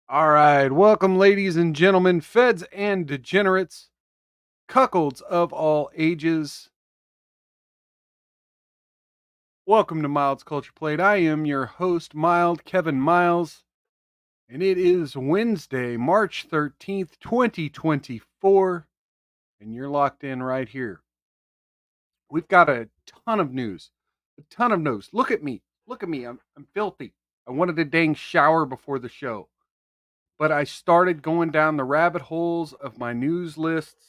All right, welcome, ladies and gentlemen, feds and degenerates, cuckolds of all ages. Welcome to Mild's Culture Plate. I am your host, Mild Kevin Miles, and it is Wednesday, March 13th, 2024, and you're locked in right here. We've got a ton of news. Look at me. I'm filthy. I wanted a dang shower before the show, but I started going down the rabbit holes of my news lists.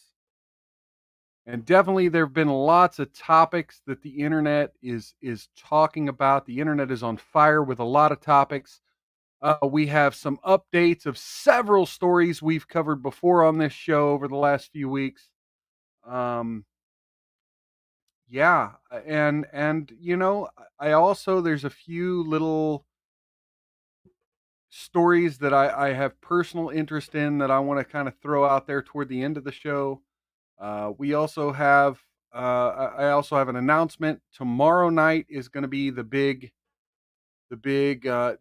And definitely there have been lots of topics that the internet is talking about. The internet is on fire with a lot of topics. We have some updates of several stories we've covered before on this show over the last few weeks. Um, yeah, and I also there's a few little stories that I have personal interest in that I want to kind of throw out there toward the end of the show. We also have I also have an announcement. Tomorrow night is going to be the big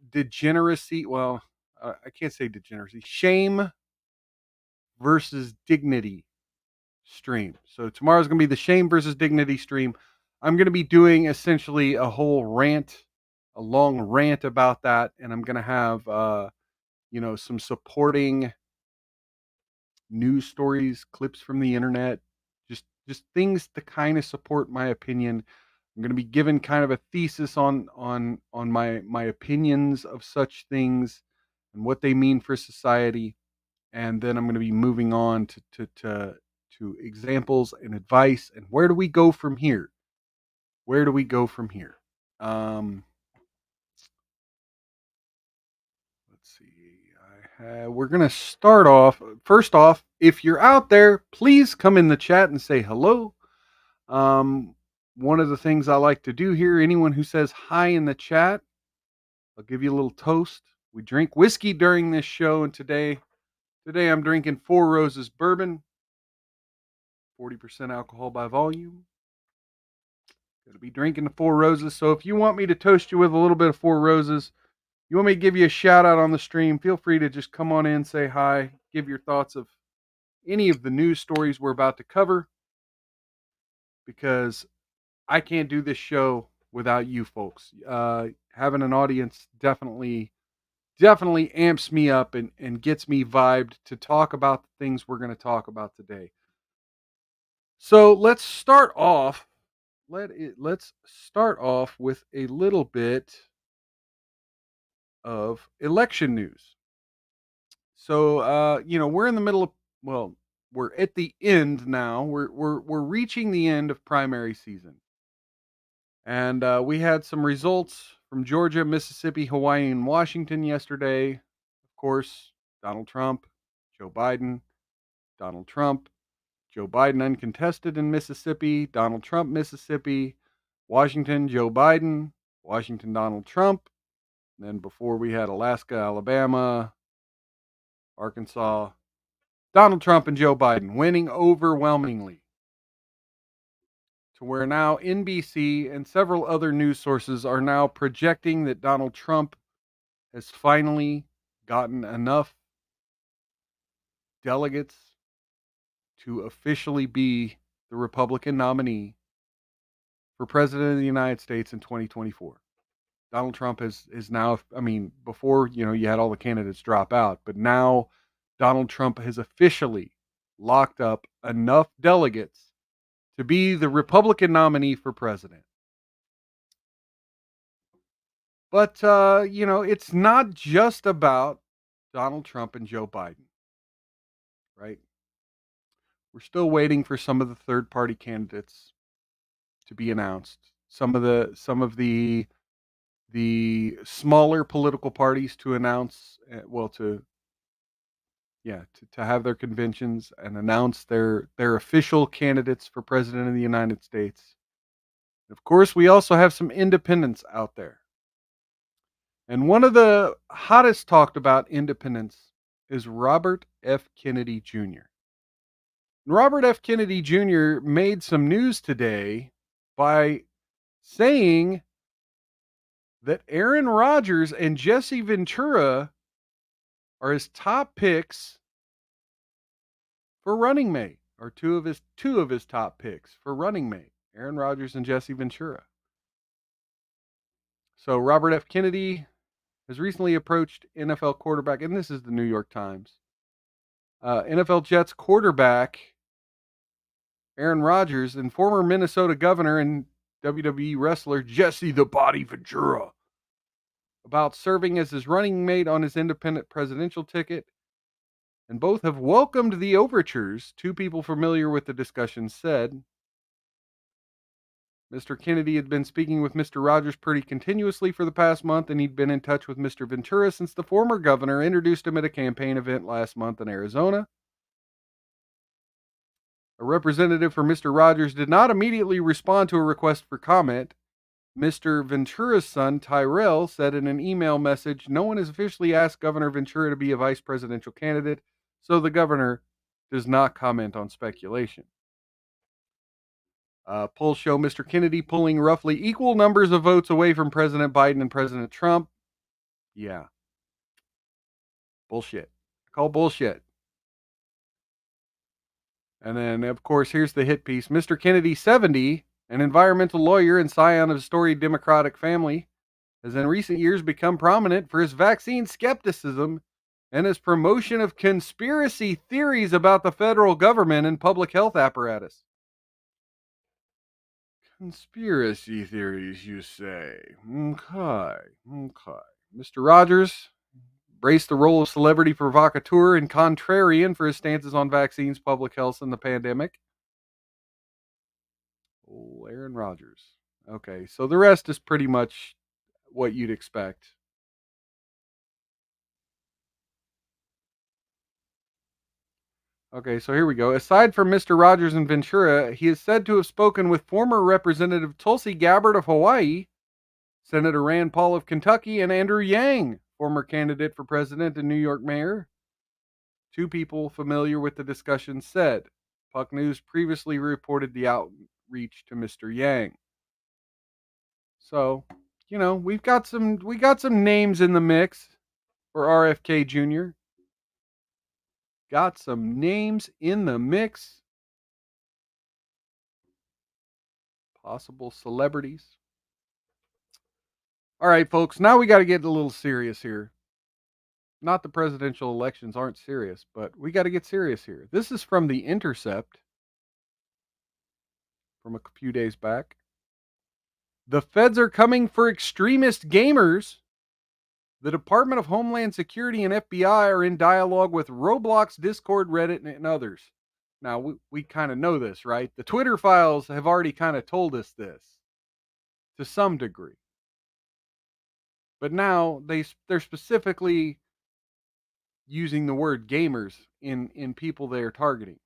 degeneracy. Well, I can't say degeneracy. Shame versus dignity stream. So tomorrow's going to be the shame versus dignity stream. I'm going to be doing essentially a whole rant, a long rant about that, and I'm going to have some supporting news stories, clips from the internet, just things to kind of support my opinion. I'm going to be given kind of a thesis on my opinions of such things and what they mean for society, and then I'm going to be moving on to examples and advice and where do we go from here? Where do we go from here? Um, let's see. We're going to start off. First off, if you're out there, please come in the chat and say hello. One of the things I like to do here, anyone who says hi in the chat, I'll give you a little toast. We drink whiskey during this show, and today I'm drinking Four Roses bourbon, 40% alcohol by volume. Going to be drinking the Four Roses. So if you want me to toast you with a little bit of Four Roses, you want me to give you a shout out on the stream, feel free to just come on in, say hi, give your thoughts of any of the news stories we're about to cover, because I can't do this show without you folks. Having an audience definitely amps me up and gets me vibed to talk about the things we're going to talk about today. So let's start off. Let's start off with a little bit of election news. So we're in the middle of, well, we're at the end now. We're reaching the end of primary season. And we had some results from Georgia, Mississippi, Hawaii, and Washington yesterday. Of course, Donald Trump, Joe Biden, Donald Trump, Joe Biden uncontested in Mississippi, Donald Trump, Mississippi, Washington, Joe Biden, Washington, Donald Trump. And then before we had Alaska, Alabama, Arkansas, Donald Trump and Joe Biden winning overwhelmingly, to where now NBC and several other news sources are now projecting that Donald Trump has finally gotten enough delegates to officially be the Republican nominee for president of the United States in 2024. Donald Trump is now, I mean, before, you had all the candidates drop out, but now Donald Trump has officially locked up enough delegates to be the Republican nominee for president. But, it's not just about Donald Trump and Joe Biden, right? We're still waiting for some of the third-party candidates to be announced. Some of the smaller political parties to announce, to have their conventions and announce their official candidates for president of the United States. Of course, we also have some independents out there. And one of the hottest talked about independents is Robert F. Kennedy Jr. Robert F. Kennedy Jr. made some news today by saying that Aaron Rodgers and Jesse Ventura are his top picks for running mate, or two of his top picks for running mate, Aaron Rodgers and Jesse Ventura. So Robert F. Kennedy has recently approached NFL quarterback, and this is the New York Times. NFL Jets quarterback Aaron Rodgers and former Minnesota governor and WWE wrestler Jesse the Body Ventura about serving as his running mate on his independent presidential ticket, and both have welcomed the overtures. Two people familiar with the discussion said. Mr. Kennedy had been speaking with Mr. Rodgers pretty continuously for the past month, and he'd been in touch with Mr. Ventura since the former governor introduced him at a campaign event last month in Arizona. A representative for Mr. Rodgers did not immediately respond to a request for comment. Mr. Ventura's son, Tyrell, said in an email message, "No one has officially asked Governor Ventura to be a vice presidential candidate, so the governor does not comment on speculation." Polls show Mr. Kennedy pulling roughly equal numbers of votes away from President Biden and President Trump. Yeah. Bullshit. Call bullshit. And then, of course, here's the hit piece. Mr. Kennedy, 70, an environmental lawyer and scion of a storied Democratic family, has in recent years become prominent for his vaccine skepticism and his promotion of conspiracy theories about the federal government and public health apparatus. Conspiracy theories, you say? Okay. Mr. Rogers embraced the role of celebrity provocateur and contrarian for his stances on vaccines, public health, and the pandemic. Oh, Aaron Rodgers. Okay, so the rest is pretty much what you'd expect. Okay, so here we go. Aside from Mr. Rogers and Ventura, he is said to have spoken with former Representative Tulsi Gabbard of Hawaii, Senator Rand Paul of Kentucky, and Andrew Yang, former candidate for president and New York mayor. Two people familiar with the discussion said. Puck News previously reported the outreach to Mr. Yang. So, we got some names in the mix for RFK Jr. Got some names in the mix. Possible celebrities. All right, folks, now we got to get a little serious here. Not the presidential elections aren't serious, but we got to get serious here. This is from The Intercept from a few days back. The feds are coming for extremist gamers. The Department of Homeland Security and FBI are in dialogue with Roblox, Discord, Reddit, and others. Now, we kind of know this, right? The Twitter files have already kind of told us this to some degree. But now they're specifically using the word gamers in people they are targeting.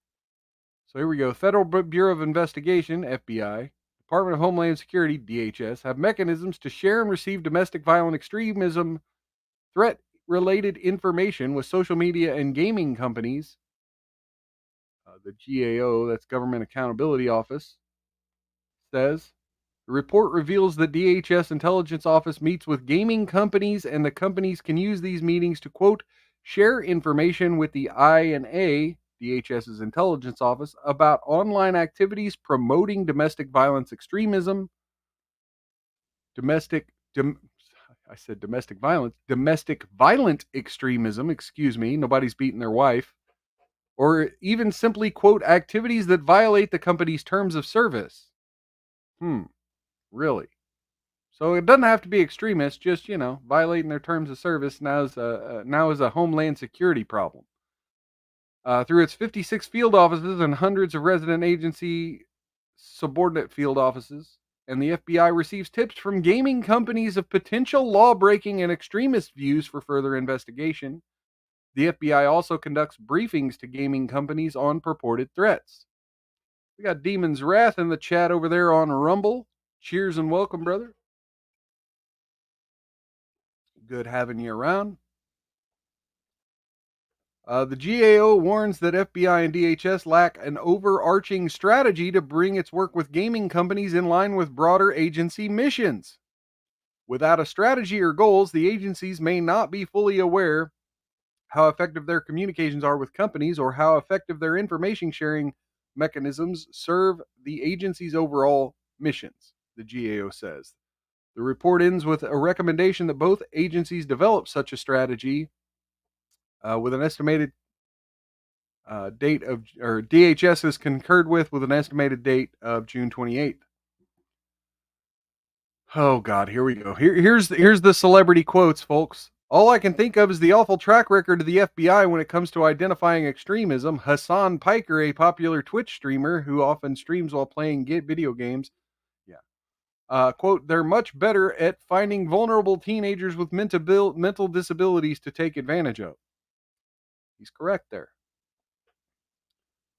So here we go. Federal Bureau of Investigation, FBI, Department of Homeland Security, DHS, have mechanisms to share and receive domestic violent extremism threat-related information with social media and gaming companies. The GAO, that's Government Accountability Office, says the report reveals that DHS Intelligence Office meets with gaming companies, and the companies can use these meetings to, quote, share information with the INA, DHS's intelligence office, about online activities promoting domestic violence extremism, domestic violent extremism, nobody's beating their wife, or even simply, quote, activities that violate the company's terms of service. Really? So it doesn't have to be extremists, just, violating their terms of service now is a homeland security problem. Through its 56 field offices and hundreds of resident agency subordinate field offices, and the FBI receives tips from gaming companies of potential law-breaking and extremist views for further investigation. The FBI also conducts briefings to gaming companies on purported threats. We got Demon's Wrath in the chat over there on Rumble. Cheers and welcome, brother. Good having you around. The GAO warns that FBI and DHS lack an overarching strategy to bring its work with gaming companies in line with broader agency missions. Without a strategy or goals, the agencies may not be fully aware how effective their communications are with companies or how effective their information sharing mechanisms serve the agency's overall missions, the GAO says. The report ends with a recommendation that both agencies develop such a strategy with an estimated date of, or DHS has concurred with an estimated date of June 28th. Oh God, here we go. Here's the celebrity quotes, folks. All I can think of is the awful track record of the FBI when it comes to identifying extremism. Hassan Piker, a popular Twitch streamer who often streams while playing video games. Yeah. Quote, they're much better at finding vulnerable teenagers with mental disabilities to take advantage of. He's correct there.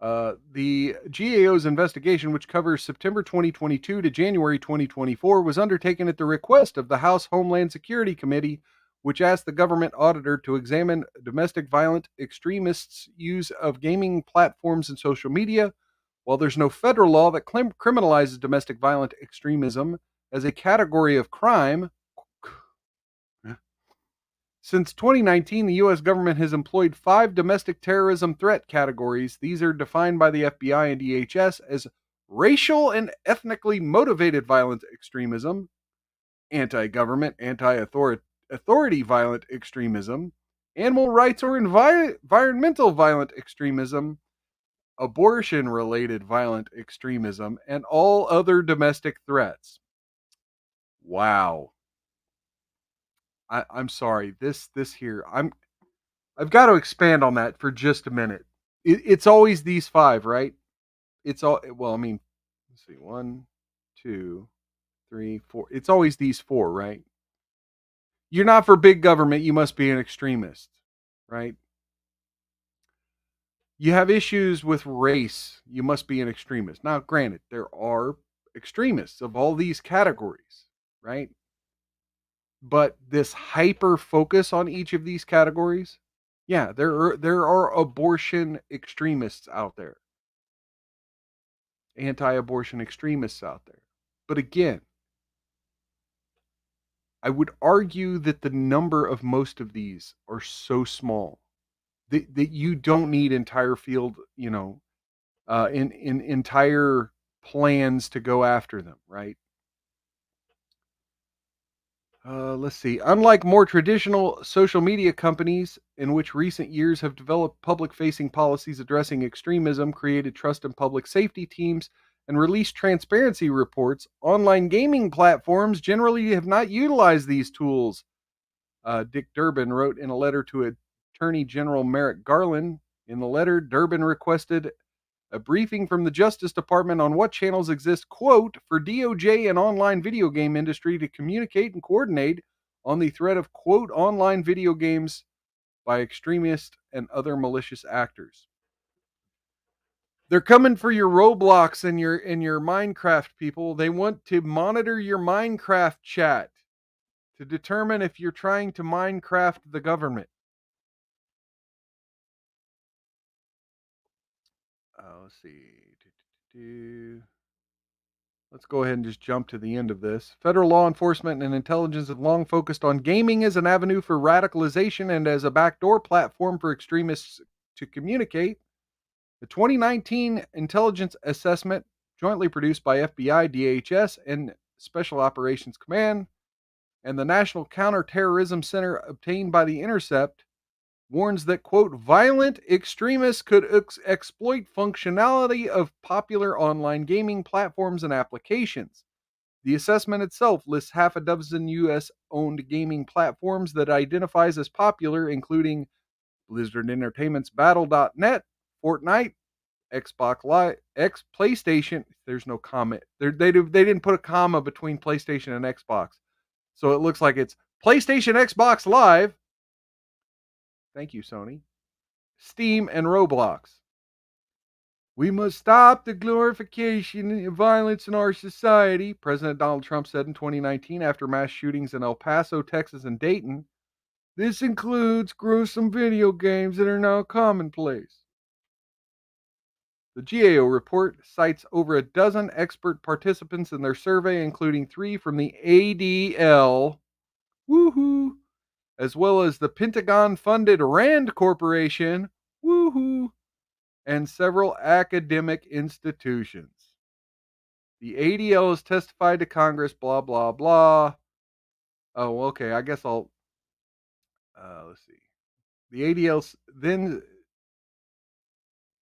The GAO's investigation, which covers September 2022 to January 2024, was undertaken at the request of the House Homeland Security Committee, which asked the government auditor to examine domestic violent extremists' use of gaming platforms and social media. While there's no federal law that criminalizes domestic violent extremism as a category of crime, since 2019, the U.S. government has employed 5 domestic terrorism threat categories. These are defined by the FBI and DHS as racial and ethnically motivated violent extremism, anti-government, anti-authority violent extremism, animal rights or environmental violent extremism, abortion-related violent extremism, and all other domestic threats. Wow. I'm sorry. This here. I've got to expand on that for just a minute. It's always these 5, right? It's all well. I mean, let's see. 1, 2, 3, 4. It's always these 4, right? You're not for big government. You must be an extremist, right? You have issues with race. You must be an extremist. Now, granted, there are extremists of all these categories, right? But this hyper focus on each of these categories, yeah, there are abortion extremists out there, anti-abortion extremists out there. But again, I would argue that the number of most of these are so small that you don't need entire field, in entire plans to go after them, right? Let's see. Unlike more traditional social media companies, in which recent years have developed public facing policies addressing extremism, created trust and public safety teams, and released transparency reports, online gaming platforms generally have not utilized these tools. Dick Durbin wrote in a letter to Attorney General Merrick Garland. In the letter, Durbin requested a briefing from the Justice Department on what channels exist, quote, for DOJ and online video game industry to communicate and coordinate on the threat of, quote, online video games by extremists and other malicious actors. They're coming for your Roblox and your Minecraft people. They want to monitor your Minecraft chat to determine if you're trying to Minecraft the government. Let's see. Let's go ahead and just jump to the end of this. Federal law enforcement and intelligence have long focused on gaming as an avenue for radicalization and as a backdoor platform for extremists to communicate. The 2019 intelligence assessment, jointly produced by FBI, DHS, and Special Operations Command, and the National Counterterrorism Center obtained by The Intercept, warns that, quote, violent extremists could exploit functionality of popular online gaming platforms and applications. The assessment itself lists half a dozen U.S.-owned gaming platforms that it identifies as popular, including Blizzard Entertainment's Battle.net, Fortnite, Xbox Live, PlayStation. There's no comment. They didn't put a comma between PlayStation and Xbox. So it looks like it's PlayStation, Xbox Live. Thank you, Sony. Steam, and Roblox. We must stop the glorification of violence in our society, President Donald Trump said in 2019 after mass shootings in El Paso, Texas, and Dayton. This includes gruesome video games that are now commonplace. The GAO report cites over a dozen expert participants in their survey, including 3 from the ADL, woohoo, as well as the Pentagon-funded RAND Corporation, woohoo, and several academic institutions. The ADL has testified to Congress, blah, blah, blah. Oh, okay, I guess I'll, let's see. The ADL's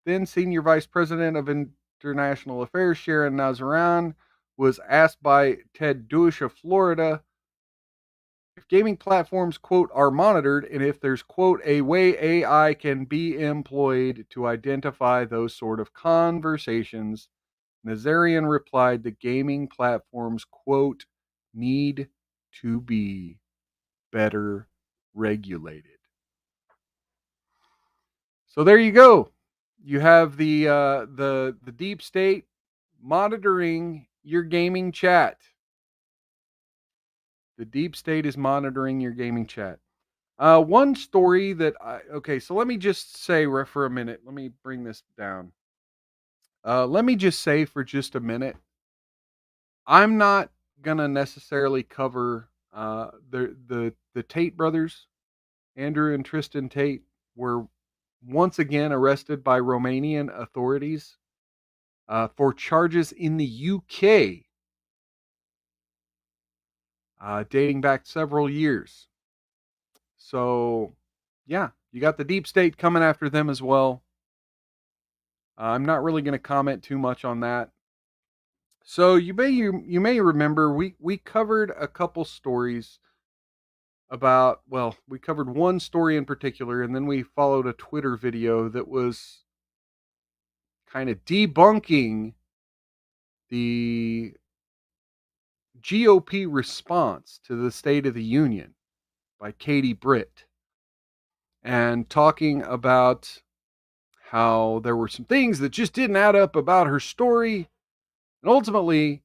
then Senior Vice President of International Affairs, Sharon Nazaran, was asked by Ted Dush of Florida if gaming platforms, quote, are monitored and if there's, quote, a way AI can be employed to identify those sort of conversations. Nazarian replied the gaming platforms, quote, need to be better regulated. So there you go. You have the deep state monitoring your gaming chat. The deep state is monitoring your gaming chat. One story that okay, so let me just say for a minute. Let me bring this down. Let me just say for just a minute, I'm not gonna necessarily cover the Tate brothers. Andrew and Tristan Tate were once again arrested by Romanian authorities for charges in the UK dating back several years. So, yeah, you got the deep state coming after them as well. I'm not really going to comment too much on that. So you may remember we covered a couple stories about, well, we covered one story in particular, and then we followed a Twitter video that was kind of debunking the GOP response to the State of the Union by Katie Britt, and talking about how there were some things that just didn't add up about her story. And ultimately,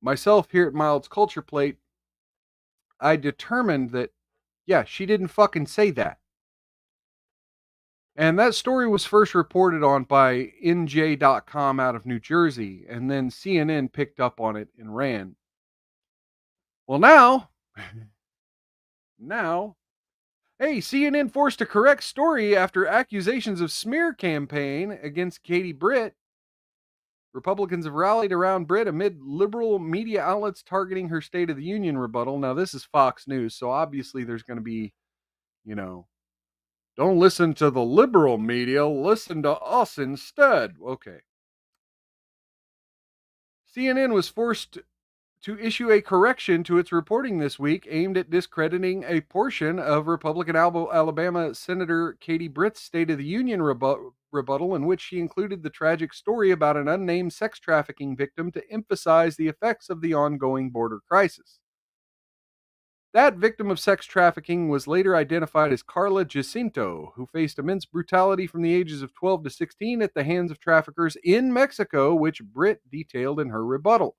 myself here at Mild's Culture Plate, I determined that, yeah, she didn't fucking say that. And that story was first reported on by NJ.com out of New Jersey, and then CNN picked up on it and ran. Well, now, hey, CNN forced a correct story after accusations of smear campaign against Katie Britt. Republicans have rallied around Britt amid liberal media outlets targeting her State of the Union rebuttal. Now, this is Fox News, so obviously there's going to be, don't listen to the liberal media, listen to us instead. Okay. CNN was forced to issue a correction to its reporting this week aimed at discrediting a portion of Republican Alabama Senator Katie Britt's State of the Union rebuttal, in which she included the tragic story about an unnamed sex trafficking victim to emphasize the effects of the ongoing border crisis. That victim of sex trafficking was later identified as Carla Jacinto, who faced immense brutality from the ages of 12 to 16 at the hands of traffickers in Mexico, which Britt detailed in her rebuttal.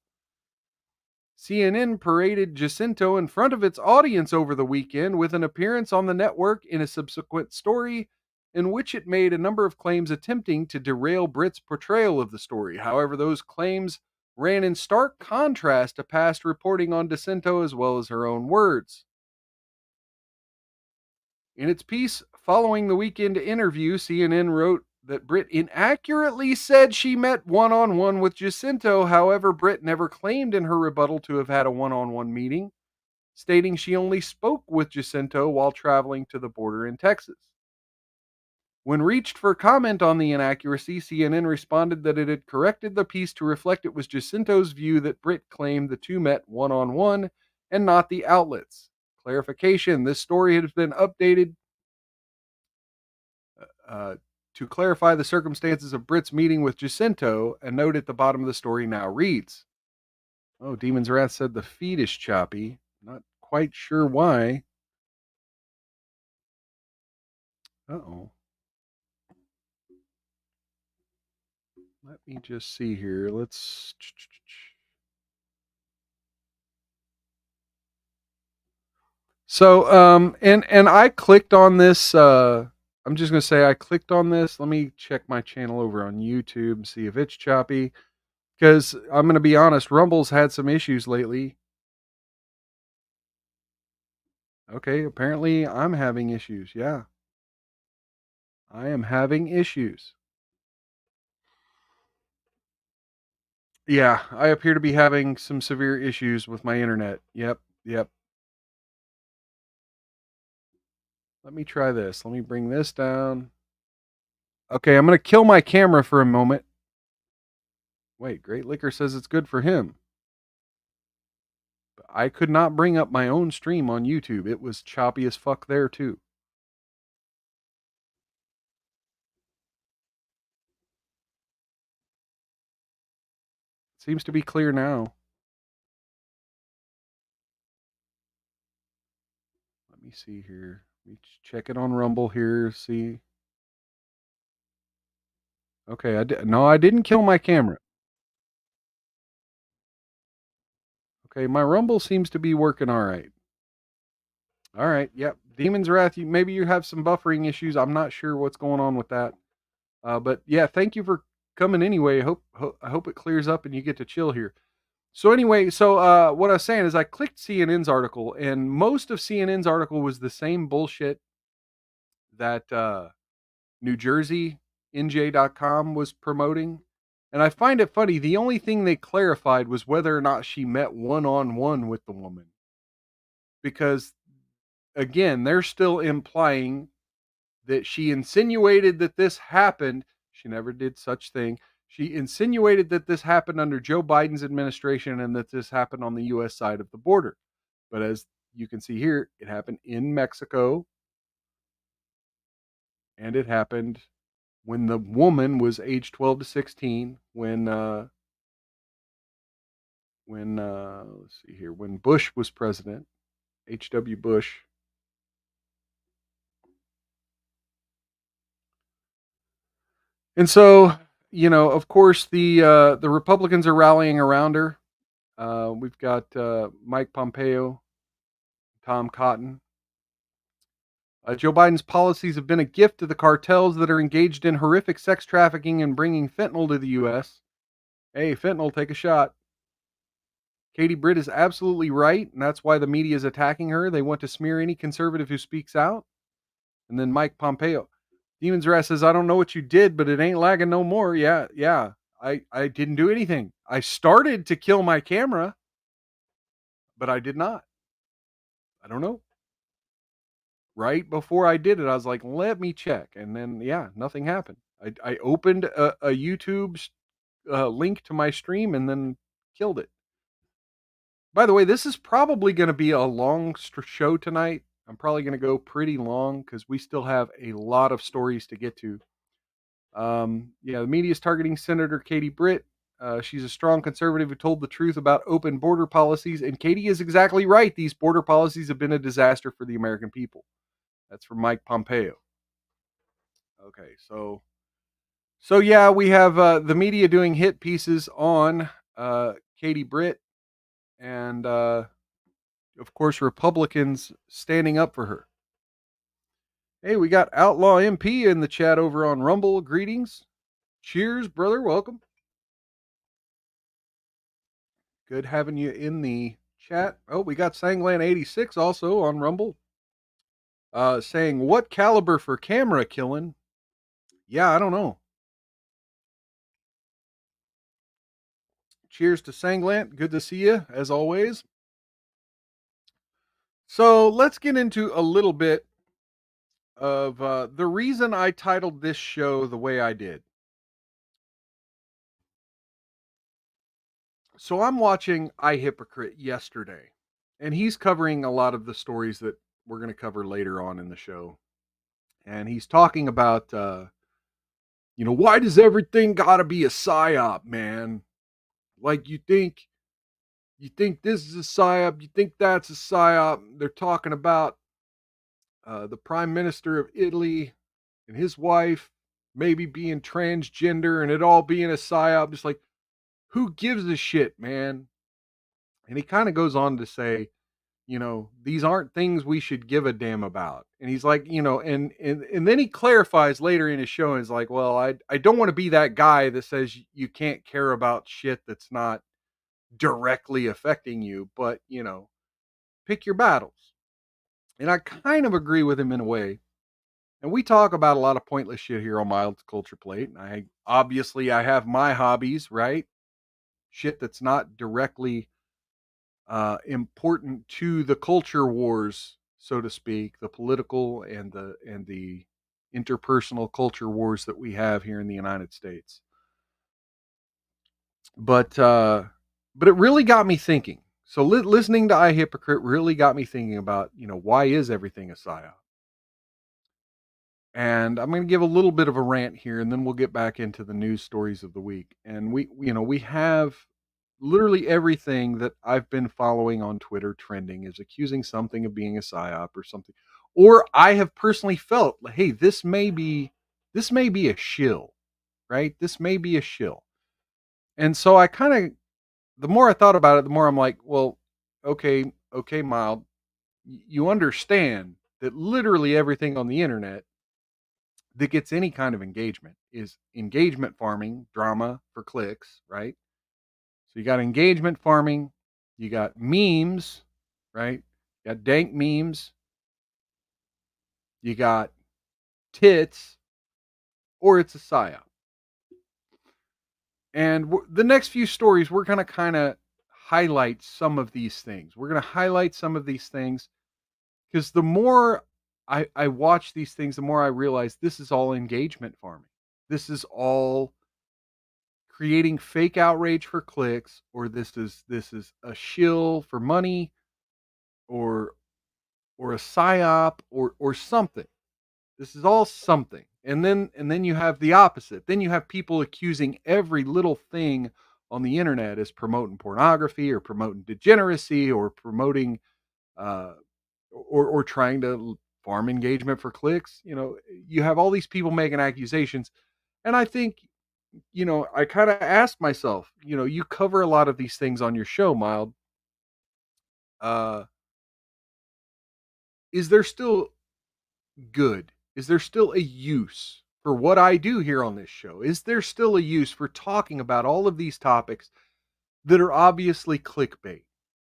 CNN paraded Jacinto in front of its audience over the weekend with an appearance on the network in a subsequent story in which it made a number of claims attempting to derail Britt's portrayal of the story. However, those claims ran in stark contrast to past reporting on Jacinto as well as her own words. In its piece following the weekend interview, CNN wrote that Britt inaccurately said she met one-on-one with Jacinto. However, Britt never claimed in her rebuttal to have had a one-on-one meeting, stating she only spoke with Jacinto while traveling to the border in Texas. When reached for comment on the inaccuracy, CNN responded that it had corrected the piece to reflect it was Jacinto's view that Britt claimed the two met one-on-one and not the outlets. Clarification: this story has been updated to clarify the circumstances of Britt's meeting with Jacinto. A note at the bottom of the story now reads, oh, Demon's Wrath said the feed is choppy. Not quite sure why. Uh-oh. Let me just see here. So, and I clicked on this, I'm just gonna say I clicked on this. Let me check my channel over on YouTube and see if it's choppy. Because I'm gonna be honest, Rumble's had some issues lately. Okay, apparently I'm having issues. Yeah, I am having issues. Yeah, I appear to be having some severe issues with my internet. Yep, yep. Let me try this. Let me bring this down. Okay, I'm gonna kill my camera for a moment. Wait, Great Liquor says it's good for him. But I could not bring up my own stream on YouTube. It was choppy as fuck there too. Seems to be clear now. Let me see here. Let me check it on Rumble here. See. Okay, no, I didn't kill my camera. Okay, my Rumble seems to be working all right. All right, yep. Demon's Wrath, maybe you have some buffering issues. I'm not sure what's going on with that. But yeah, thank you for coming anyway. I hope it clears up and you get to chill here. So anyway, what I was saying is I clicked CNN's article, and most of CNN's article was the same bullshit that New Jersey NJ.com was promoting. And I find it funny. The only thing they clarified was whether or not she met one on one with the woman. Because again, they're still implying that she insinuated that this happened. She never did such thing. She insinuated that this happened under Joe Biden's administration and that this happened on the US side of the border. But as you can see here, it happened in Mexico, and it happened when the woman was age 12 to 16 when let's see here, when Bush was president, HW Bush. And so, of course, the Republicans are rallying around her. We've got Mike Pompeo, Tom Cotton. Joe Biden's policies have been a gift to the cartels that are engaged in horrific sex trafficking and bringing fentanyl to the U.S. Hey, fentanyl, take a shot. Katie Britt is absolutely right, and that's why the media is attacking her. They want to smear any conservative who speaks out. And then Mike Pompeo. Demon's Wrath says, I don't know what you did, but it ain't lagging no more. Yeah, yeah. I didn't do anything. I started to kill my camera, but I did not. I don't know. Right before I did it, I was like, let me check. And then, yeah, nothing happened. I opened a YouTube link to my stream and then killed it. By the way, this is probably going to be a long show tonight. I'm probably going to go pretty long because we still have a lot of stories to get to. Yeah, the media is targeting Senator Katie Britt. She's a strong conservative who told the truth about open border policies. And Katie is exactly right. These border policies have been a disaster for the American people. That's from Mike Pompeo. Okay, so yeah, we have the media doing hit pieces on Katie Britt, and of course Republicans standing up for her. Hey, we got Outlaw MP in the chat over on Rumble. Greetings. Cheers, brother. Welcome. Good having you in the chat. Oh, we got Sanglan86 also on Rumble. Saying, what caliber for camera killing? Yeah, I don't know. Cheers to Sanglant. Good to see you, as always. So let's get into a little bit of the reason I titled this show the way I did. So I'm watching I Hypocrite yesterday, and he's covering a lot of the stories that we're going to cover later on in the show. And he's talking about, why does everything got to be a psyop, man? Like you think this is a psyop, you think that's a psyop. They're talking about the Prime Minister of Italy and his wife maybe being transgender and it all being a psyop. Just like, who gives a shit, man? And he kind of goes on to say, these aren't things we should give a damn about. And he's like, and then he clarifies later in his show and is like, well, I don't want to be that guy that says you can't care about shit that's not directly affecting you, but pick your battles. And I kind of agree with him in a way. And we talk about a lot of pointless shit here on Mild Culture Plate. And I have my hobbies, right? Shit that's not directly important to the culture wars, so to speak, the political and the interpersonal culture wars that we have here in the United States. But but it really got me thinking. So listening to I Hypocrite really got me thinking about, why is everything a psyop? And I'm going to give a little bit of a rant here, and then we'll get back into the news stories of the week. And we have literally everything that I've been following on Twitter trending is accusing something of being a psyop or something, or I have personally felt like, hey, this may be a shill, right? This may be a shill. And so I kind of, the more I thought about it, the more I'm like, well, okay, Mild, you understand that literally everything on the internet that gets any kind of engagement is engagement farming, drama for clicks, right? So you got engagement farming, you got memes, right? You got dank memes, you got tits, or it's a psyop. And the next few stories, we're going to kind of highlight some of these things. We're going to highlight some of these things because the more I watch these things, the more I realize this is all engagement farming. This is all creating fake outrage for clicks, or this is a shill for money, or a psyop, or something. This is all something. And then you have the opposite. Then you have people accusing every little thing on the internet as promoting pornography or promoting degeneracy or promoting uh or trying to farm engagement for clicks. You have all these people making accusations. And I think, I kind of asked myself, you cover a lot of these things on your show, Mild. Uh, is there still good? Is there still a use for what I do here on this show? Is there still a use for talking about all of these topics that are obviously clickbait,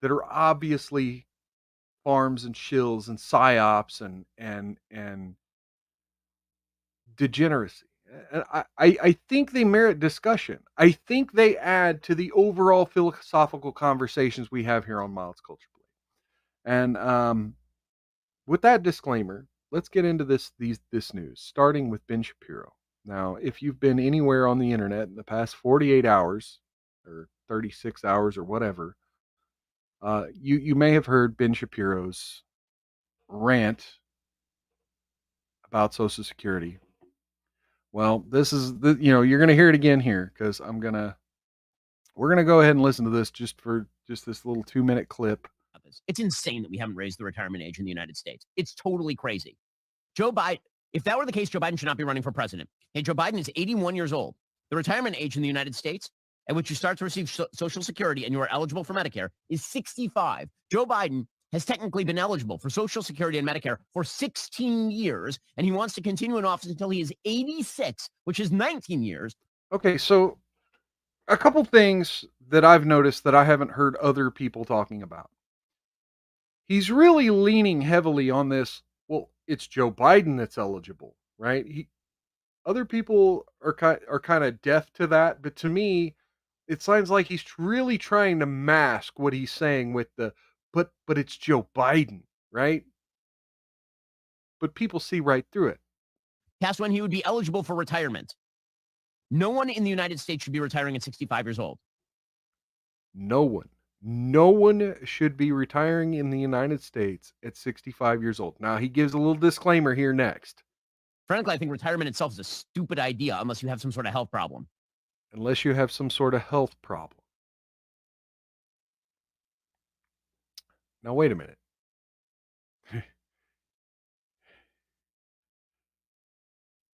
that are obviously farms and shills and psyops and degeneracy? I think they merit discussion. I think they add to the overall philosophical conversations we have here on Miles Culture Play. And with that disclaimer, let's get into this news, starting with Ben Shapiro. Now, if you've been anywhere on the internet in the past 48 hours or 36 hours or whatever, you may have heard Ben Shapiro's rant about Social Security. Well, this is you're going to hear it again here because we're going to go ahead and listen to this just this little 2-minute clip. It's insane that we haven't raised the retirement age in the United States. It's totally crazy. Joe Biden, if that were the case, Joe Biden should not be running for president. Hey, Joe Biden is 81 years old. The retirement age in the United States at which you start to receive Social Security and you are eligible for Medicare is 65. Joe Biden has technically been eligible for Social Security and Medicare for 16 years, and he wants to continue in office until he is 86, which is 19 years. Okay, so a couple things that I've noticed that I haven't heard other people talking about. He's really leaning heavily on this. Well, it's Joe Biden that's eligible, right? Other people are kind of deaf to that, but to me, it sounds like he's really trying to mask what he's saying with but it's Joe Biden, right? But people see right through it. That's when he would be eligible for retirement. No one in the United States should be retiring at 65 years old. No one should be retiring in the United States at 65 years old. Now, he gives a little disclaimer here next. Frankly, I think retirement itself is a stupid idea unless you have some sort of health problem. Unless you have some sort of health problem. Now, wait a minute.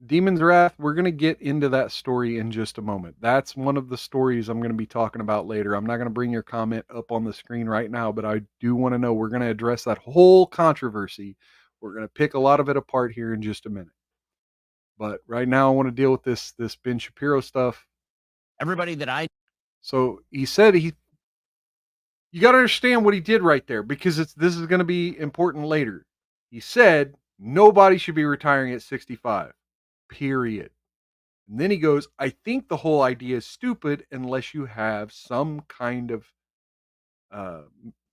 Demon's Wrath, we're going to get into that story in just a moment. That's one of the stories I'm going to be talking about later. I'm not going to bring your comment up on the screen right now, but I do want to know, we're going to address that whole controversy. We're going to pick a lot of it apart here in just a minute. But right now I want to deal with this Ben Shapiro stuff. Everybody that I So he said you got to understand what he did right there, because this is going to be important later. He said nobody should be retiring at 65. Period. And then he goes, I think the whole idea is stupid unless you have some kind of uh,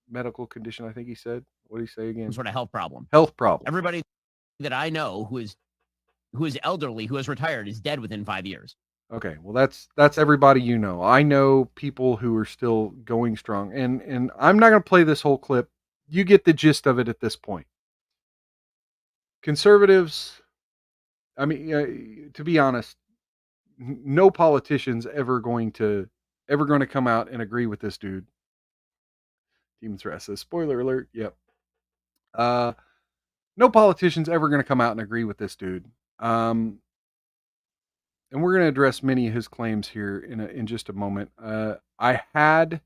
medical condition. I think he said. What did he say again? some sort of health problem. Health problem. Everybody that I know who is elderly, who has retired, is dead within 5 years. Okay, well that's everybody you know. I know people who are still going strong, and I'm not going to play this whole clip. You get the gist of it at this point. Conservatives, I mean, to be honest, no politician's ever going to come out and agree with this dude. Demon's Wrath says, spoiler alert. Yep. No politician's ever going to come out and agree with this dude. And we're going to address many of his claims here in just a moment. I had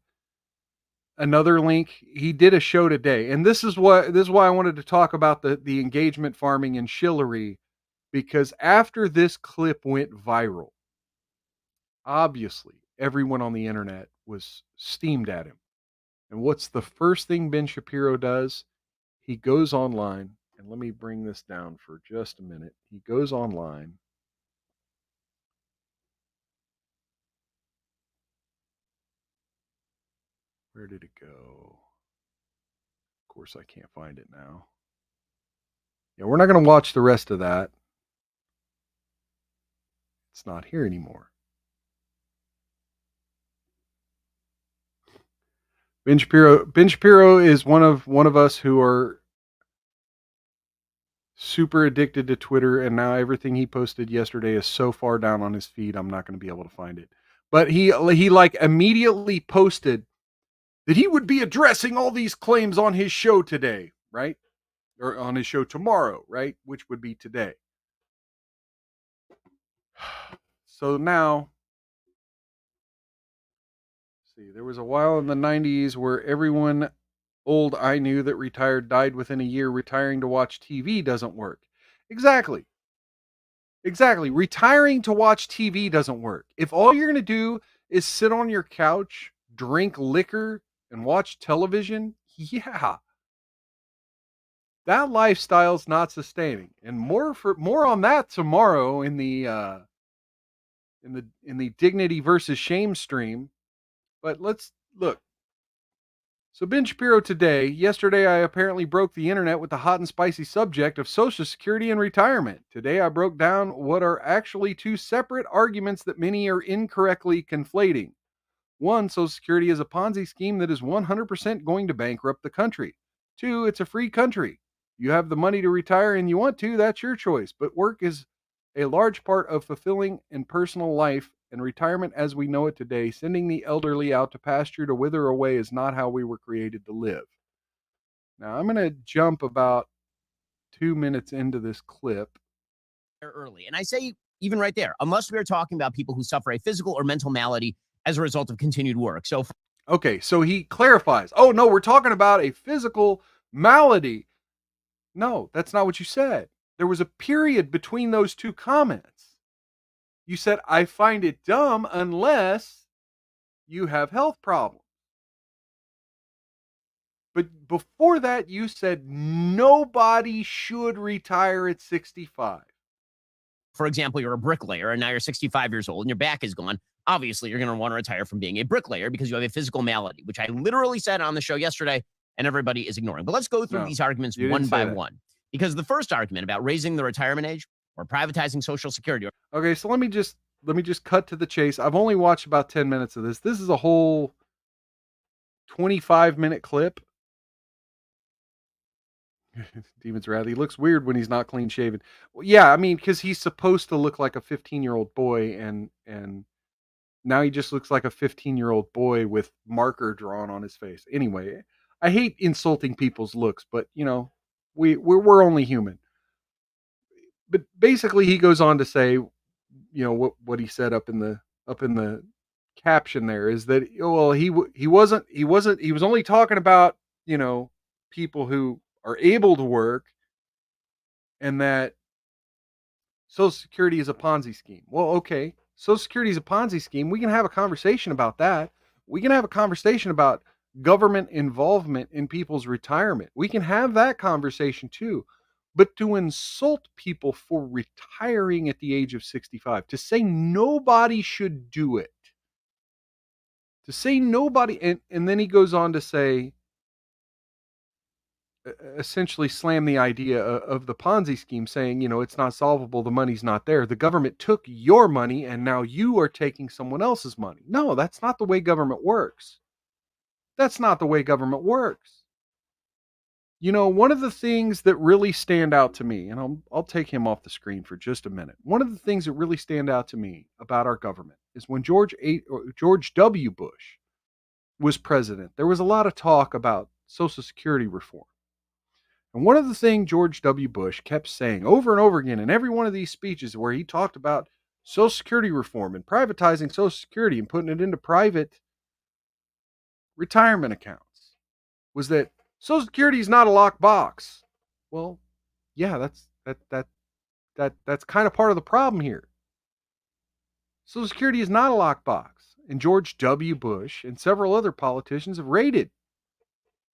another link. He did a show today, and this is why I wanted to talk about the engagement farming and shillery, because after this clip went viral, obviously everyone on the internet was steamed at him. And what's the first thing Ben Shapiro does? He goes online, and let me bring this down for just a minute. He goes online. Where did it go? Of course, I can't find it now. Yeah, we're not going to watch the rest of that. It's not here anymore. Ben Shapiro is one of us who are super addicted to Twitter, and now everything he posted yesterday is so far down on his feed, I'm not going to be able to find it. But he like immediately posted that he would be addressing all these claims on his show today, right? Or on his show tomorrow, right? Which would be today. So now, see, there was a while in the 90s where everyone old I knew that retired died within a year. Retiring to watch TV doesn't work. Exactly. Retiring to watch TV doesn't work. If all you're going to do is sit on your couch, drink liquor, and watch television, yeah, that lifestyle's not sustaining. And more on that tomorrow in the dignity versus shame stream. But let's look. So Ben Shapiro today, yesterday I apparently broke the internet with the hot and spicy subject of Social Security and retirement. Today I broke down what are actually two separate arguments that many are incorrectly conflating. One, Social Security is a Ponzi scheme that is 100% going to bankrupt the country. Two, it's a free country. You have the money to retire and you want to, that's your choice. But work is a large part of fulfilling in personal life, and retirement as we know it today, sending the elderly out to pasture to wither away, is not how we were created to live. Now, I'm going to jump about 2 minutes into this clip. Early. And I say, even right there, unless we are talking about people who suffer a physical or mental malady as a result of continued work. So, okay, so he clarifies. Oh, no, we're talking about a physical malady. No, that's not what you said. There was a period between those two comments. You said, I find it dumb unless you have health problems. But before that, you said nobody should retire at 65. for example, you're a bricklayer and now you're 65 years old and your back is gone. Obviously, you're going to want to retire from being a bricklayer because you have a physical malady, which I literally said on the show yesterday and everybody is ignoring. But let's go through these arguments one by one. Because the first argument about raising the retirement age or privatizing Social Security. Okay, so let me just cut to the chase. I've only watched about 10 minutes of this. This is a whole 25-minute clip. Demon's Wrath. He looks weird when he's not clean shaven. Well, yeah, I mean, because he's supposed to look like a 15-year-old boy, and now he just looks like a 15-year-old boy with marker drawn on his face. Anyway, I hate insulting people's looks, but you know, we're only human. but basically he goes on to say, what he said up in the caption there is that, well, he was only talking about, people who are able to work, and that Social Security is a Ponzi scheme. Well, okay, Social Security is a Ponzi scheme. We can have a conversation about that. We can have a conversation about government involvement in people's retirement. We can have that conversation too. But to insult people for retiring at the age of 65, to say nobody should do it, to say nobody, and then he goes on to say, essentially slam the idea of the Ponzi scheme, saying, it's not solvable. The money's not there. The government took your money and now you are taking someone else's money. No, that's not the way government works. That's not the way government works. One of the things that really stand out to me, and I'll take him off the screen for just a minute. One of the things that really stand out to me about our government is when George W. Bush was president, there was a lot of talk about Social Security reform. And one of the things George W. Bush kept saying over and over again in every one of these speeches where he talked about Social Security reform and privatizing Social Security and putting it into private retirement accounts was that Social Security is not a locked box. Well, yeah, that's kind of part of the problem here. Social Security is not a locked box, and George W. Bush and several other politicians have raided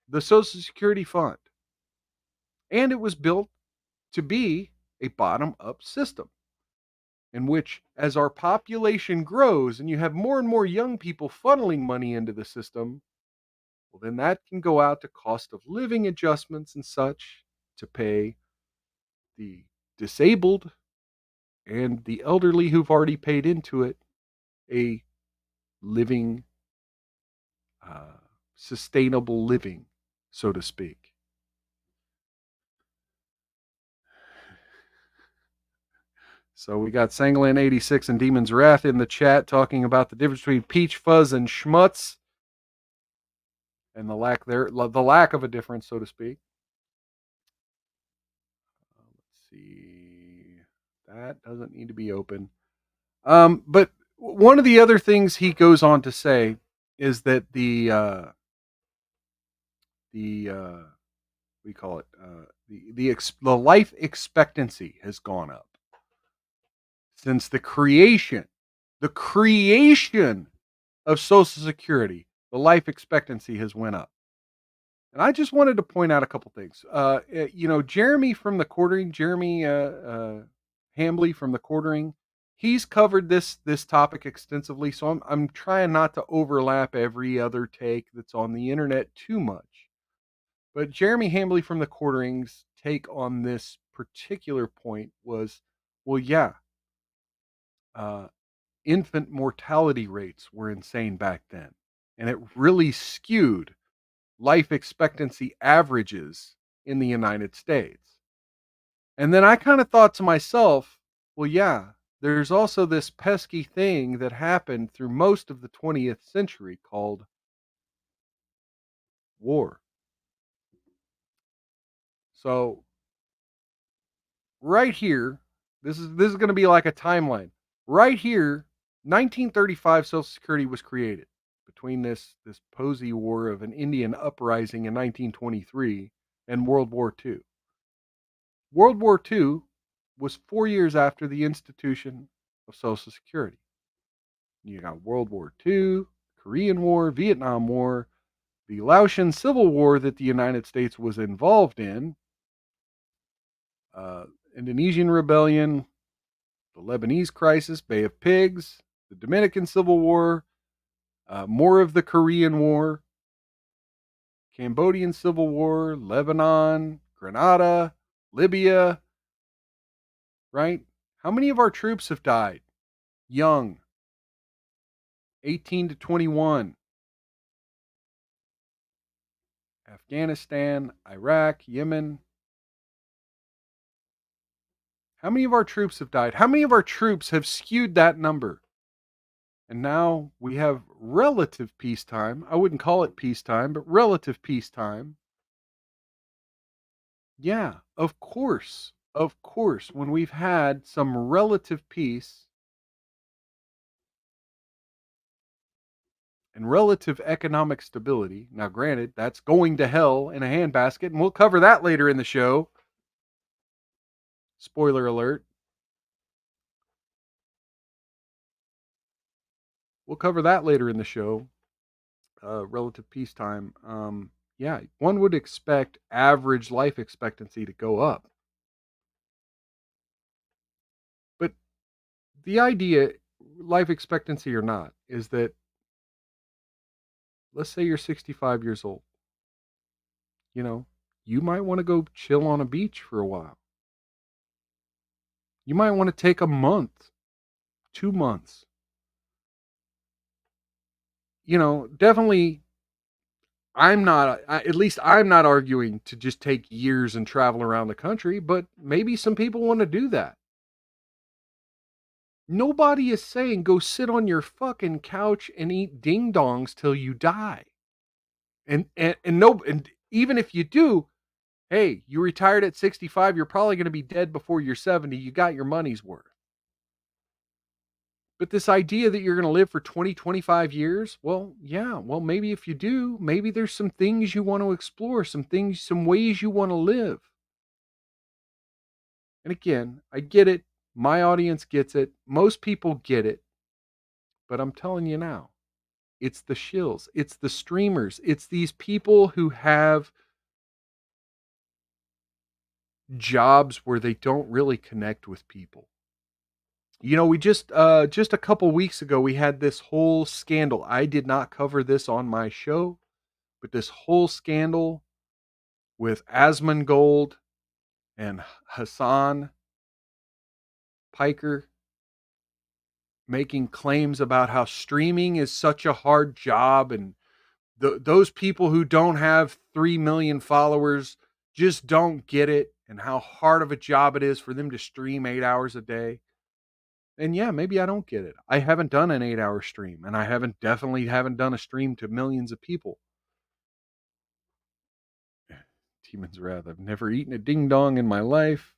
the Social Security fund. And it was built to be a bottom-up system in which, as our population grows and you have more and more young people funneling money into the system, well, then that can go out to cost of living adjustments and such to pay the disabled and the elderly who've already paid into it a living, sustainable living, so to speak. So we got Sangolin 86 and Demon's Wrath in the chat talking about the difference between peach fuzz and schmutz and the lack of a difference, so to speak. Let's see. That doesn't need to be open. But one of the other things he goes on to say is that we call it the life expectancy has gone up since the creation of Social Security. The life expectancy has went up. And I just wanted to point out a couple things. Jeremy from the Quartering, Jeremy Hambley from the Quartering, he's covered this topic extensively. So I'm trying not to overlap every other take that's on the internet too much. But Jeremy Hambley from the Quartering's take on this particular point was, well, yeah, infant mortality rates were insane back then, and it really skewed life expectancy averages in the United States. And then I kind of thought to myself, well, yeah, there's also this pesky thing that happened through most of the 20th century called war. So right here, this is going to be like a timeline. Right here, 1935 Social Security was created between this Posey War of an Indian uprising in 1923 and World War II. World War II was 4 years after the institution of Social Security. You got World War II, Korean War, Vietnam War, the Laotian Civil War that the United States was involved in, Indonesian Rebellion, the Lebanese crisis, Bay of Pigs, the Dominican Civil War, more of the Korean War, Cambodian Civil War, Lebanon, Grenada, Libya, right? How many of our troops have died? Young, 18 to 21. Afghanistan, Iraq, Yemen. How many of our troops have died? How many of our troops have skewed that number? And now we have relative peacetime. I wouldn't call it peacetime, but relative peacetime. Yeah, of course. of course, when we've had some relative peace and relative economic stability, now granted, that's going to hell in a handbasket, and we'll cover that later in the show. Spoiler alert. We'll cover that later in the show. Relative peacetime. Yeah, one would expect average life expectancy to go up. But the idea, life expectancy or not, is that let's say you're 65 years old. You know, you might want to go chill on a beach for a while. You might want to take a month, 2 months. Definitely, at least I'm not arguing to just take years and travel around the country, but maybe some people want to do that. Nobody is saying go sit on your fucking couch and eat ding dongs till you die. And even if you do, hey, you retired at 65, you're probably going to be dead before you're 70. You got your money's worth. But this idea that you're going to live for 20, 25 years, well, yeah, well, maybe if you do, maybe there's some things you want to explore, some ways you want to live. And again, I get it. My audience gets it. Most people get it. But I'm telling you now, it's the shills, it's the streamers, it's these people who have jobs where they don't really connect with people. We just a couple weeks ago we had this whole scandal. I did not cover this on my show, but this whole scandal with Asmongold and Hassan Piker making claims about how streaming is such a hard job, and those people who don't have 3 million followers just don't get it, and how hard of a job it is for them to stream 8 hours a day. And yeah, maybe I don't get it. I haven't done an 8 hour stream, and I definitely haven't done a stream to millions of people. Demon's Wrath. I've never eaten a ding dong in my life.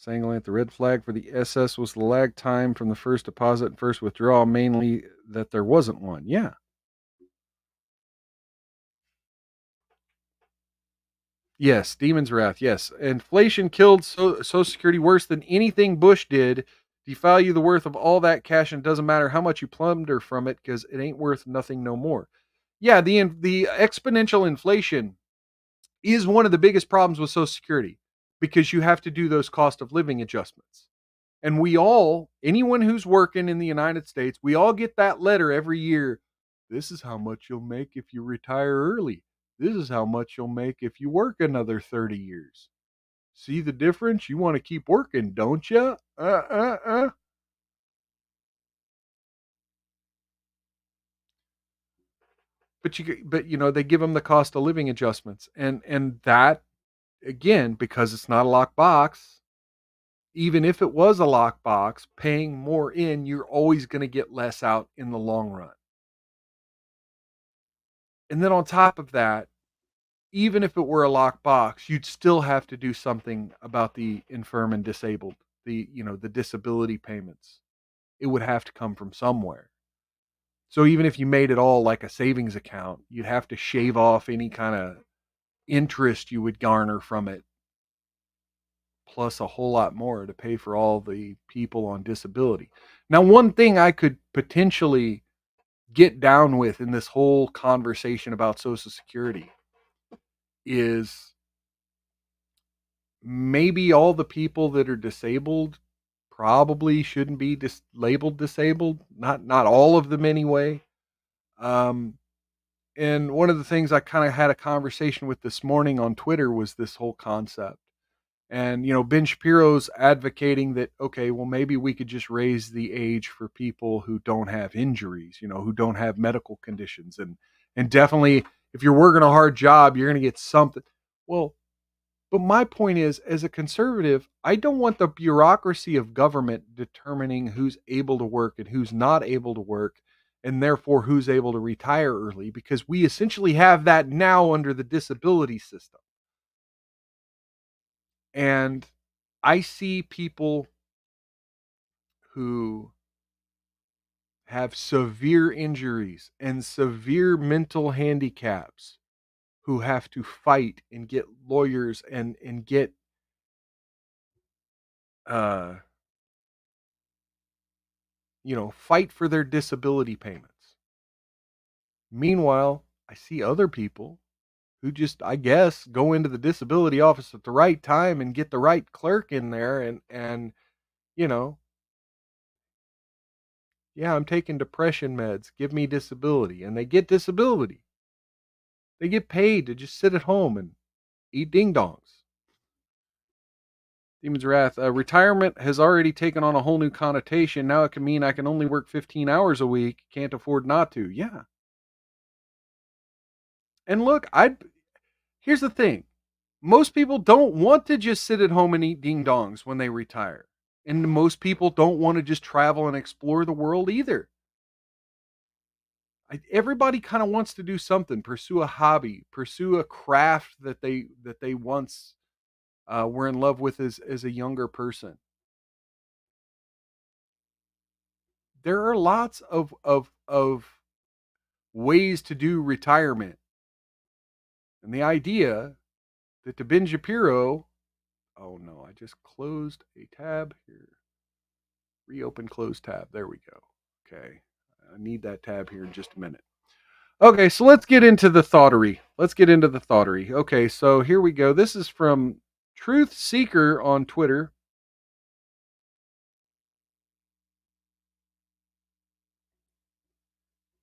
Sanglant, the red flag for the SS was the lag time from the first deposit and first withdrawal, mainly that there wasn't one. Yeah. Yes, Demon's Wrath. Yes. Inflation killed Social Security worse than anything Bush did. Devalue the worth of all that cash, and it doesn't matter how much you plunder from it because it ain't worth nothing no more. Yeah, the exponential inflation is one of the biggest problems with Social Security because you have to do those cost of living adjustments. And anyone who's working in the United States, we all get that letter every year. This is how much you'll make if you retire early. This is how much you'll make if you work another 30 years. See the difference? You want to keep working, don't you? But they give them the cost of living adjustments, and that, again, because it's not a locked box. Even if it was a locked box, paying more in, you're always going to get less out in the long run. And then on top of that, even if it were a locked box, you'd still have to do something about the infirm and disabled, the disability payments. It would have to come from somewhere. So even if you made it all like a savings account, you'd have to shave off any kind of interest you would garner from it, plus a whole lot more to pay for all the people on disability. Now, one thing I could potentially get down with in this whole conversation about Social Security is maybe all the people that are disabled probably shouldn't be labeled disabled. Not all of them anyway. And one of the things I kind of had a conversation with this morning on Twitter was this whole concept. And, Ben Shapiro's advocating that, okay, well, maybe we could just raise the age for people who don't have injuries, who don't have medical conditions. And definitely, if you're working a hard job, you're going to get something. Well, but my point is, as a conservative, I don't want the bureaucracy of government determining who's able to work and who's not able to work, and therefore who's able to retire early, because we essentially have that now under the disability system. And I see people who have severe injuries and severe mental handicaps who have to fight and get lawyers and get uh fight for their disability payments. Meanwhile, I see other people who just, I guess, go into the disability office at the right time and get the right clerk in there and you know, yeah, I'm taking depression meds, give me disability, and they get disability. They get paid to just sit at home and eat ding dongs. Demon's Wrath. Retirement has already taken on a whole new connotation. Now it can mean I can only work 15 hours a week. Can't afford not to. Yeah. And look, here's the thing. Most people don't want to just sit at home and eat ding dongs when they retire. And most people don't want to just travel and explore the world either. Everybody kind of wants to do something, pursue a hobby, pursue a craft that they once were in love with as a younger person. There are lots of ways to do retirement, and the idea that to Ben Shapiro, oh no, I just closed a tab here. Reopen close tab. There we go. Okay, I need that tab here in just a minute. Okay, so let's get into the thoughtery. Okay, so here we go. This is from Truth Seeker on Twitter.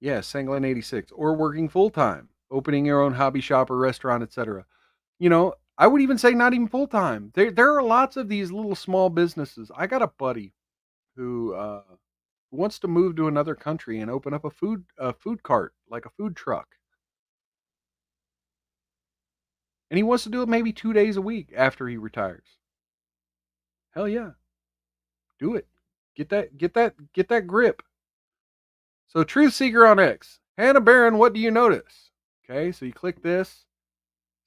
Yes, Sanglen 86, or working full time, opening your own hobby shop or restaurant, etc. I would even say not even full time. There are lots of these little small businesses. I got a buddy who wants to move to another country and open up a food cart, like a food truck. And he wants to do it maybe 2 days a week after he retires. Hell yeah. Do it. Get that grip. So Truth Seeker on X. Hannah Barron, what do you notice? Okay, so you click this.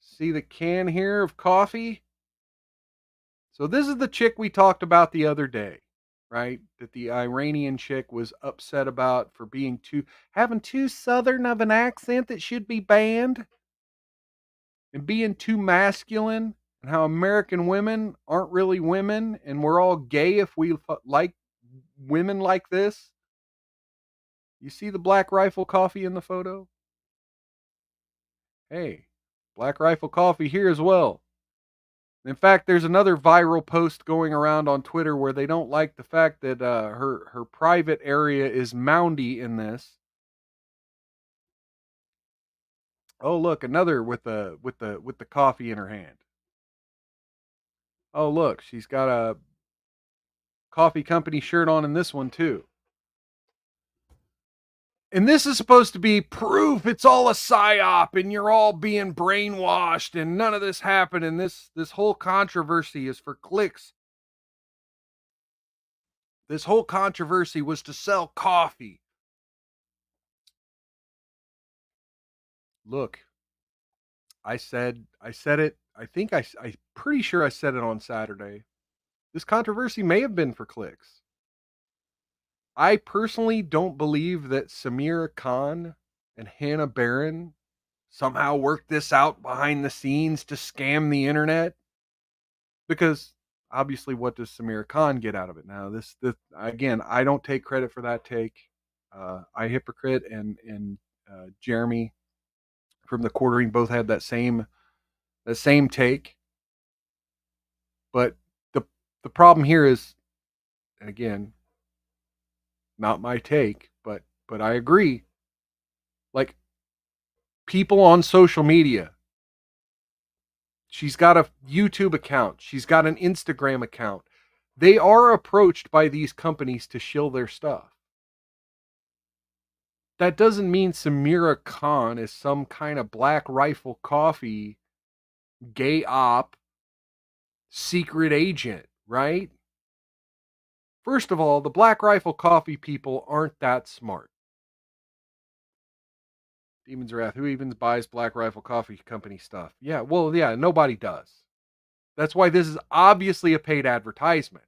See the can here of coffee? So this is the chick we talked about the other day, right? That the Iranian chick was upset about for having too southern of an accent that should be banned, and being too masculine, and how American women aren't really women and we're all gay if we like women like this. You see the Black Rifle Coffee in the photo? Hey, Black Rifle Coffee here as well. In fact, there's another viral post going around on Twitter where they don't like the fact that her private area is moundy in this. Oh, look, another with the coffee in her hand. Oh, look, she's got a coffee company shirt on in this one too. And this is supposed to be proof it's all a psyop and you're all being brainwashed and none of this happened and this whole controversy is for clicks. This whole controversy was to sell coffee. Look, I said it. I'm pretty sure I said it on Saturday. This controversy may have been for clicks. I personally don't believe that Samira Khan and Hannah Barron somehow worked this out behind the scenes to scam the internet. Because obviously, what does Samira Khan get out of it? Now, this again, I don't take credit for that take. I Hypocrite and Jeremy from the Quartering both had that same take. But the problem here is, and again, not my take, but I agree. Like, people on social media, she's got a YouTube account, she's got an Instagram account. They are approached by these companies to shill their stuff. That doesn't mean Samira Khan is some kind of Black Rifle Coffee gay op secret agent, right? First of all, the Black Rifle Coffee people aren't that smart. Demon's Wrath, who even buys Black Rifle Coffee Company stuff? Yeah, well, yeah, nobody does. That's why this is obviously a paid advertisement.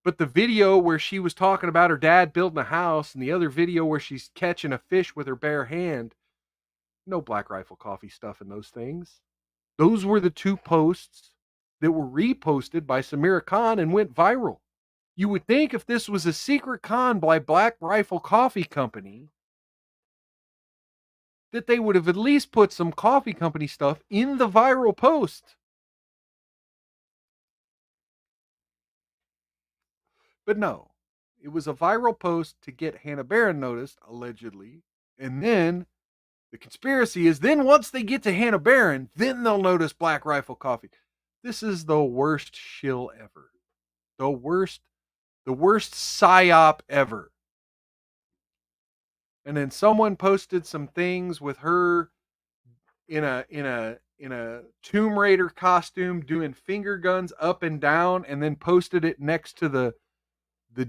But the video where she was talking about her dad building a house and the other video where she's catching a fish with her bare hand, no Black Rifle Coffee stuff in those things. Those were the two posts that were reposted by Samira Khan and went viral. You would think if this was a secret con by Black Rifle Coffee Company, that they would have at least put some coffee company stuff in the viral post. But no, it was a viral post to get Hannah Barron noticed, allegedly. And then the conspiracy is then once they get to Hannah Barron, then they'll notice Black Rifle Coffee. This is the worst shill ever. The worst PsyOp ever. And then someone posted some things with her in a Tomb Raider costume doing finger guns up and down, and then posted it next to the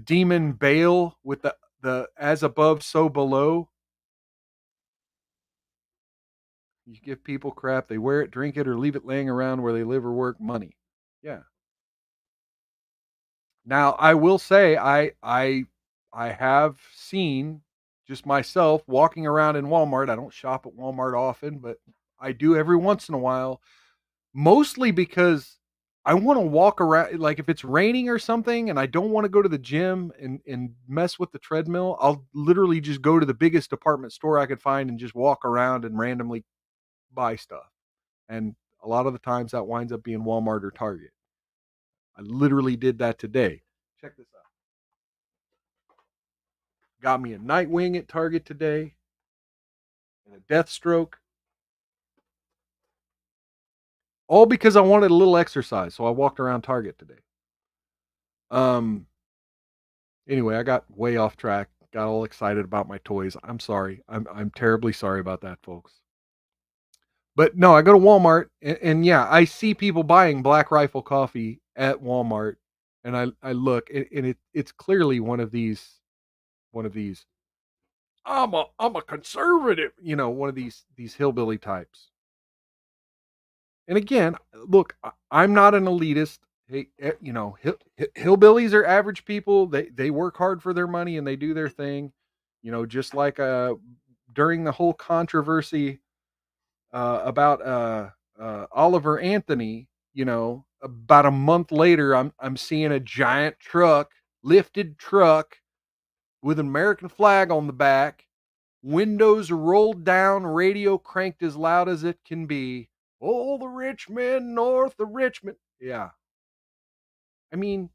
demon Baal with the as above so below. You give people crap, they wear it, drink it, or leave it laying around where they live or work. Money. Yeah. Now I will say I have seen just myself walking around in Walmart. I don't shop at Walmart often, but I do every once in a while, mostly because I want to walk around. Like if it's raining or something and I don't want to go to the gym and mess with the treadmill, I'll literally just go to the biggest department store I could find and just walk around and randomly buy stuff. And a lot of the times that winds up being Walmart or Target. I literally did that today. Check this out. Got me a Nightwing at Target today and a Deathstroke. All because I wanted a little exercise, so I walked around Target today. Anyway, I got way off track. Got all excited about my toys. I'm sorry. I'm terribly sorry about that, folks. But no, I go to Walmart and yeah, I see people buying Black Rifle Coffee at Walmart, and I look and it's clearly one of these. I'm a conservative, one of these hillbilly types. And again, look, I'm not an elitist. Hey, hillbillies are average people. They work hard for their money and they do their thing. Just like during the whole controversy about Oliver Anthony, about a month later, I'm seeing a giant lifted truck with an American flag on the back, windows rolled down, radio cranked as loud as it can be. Oh, the rich men north of Richmond. Yeah. I mean,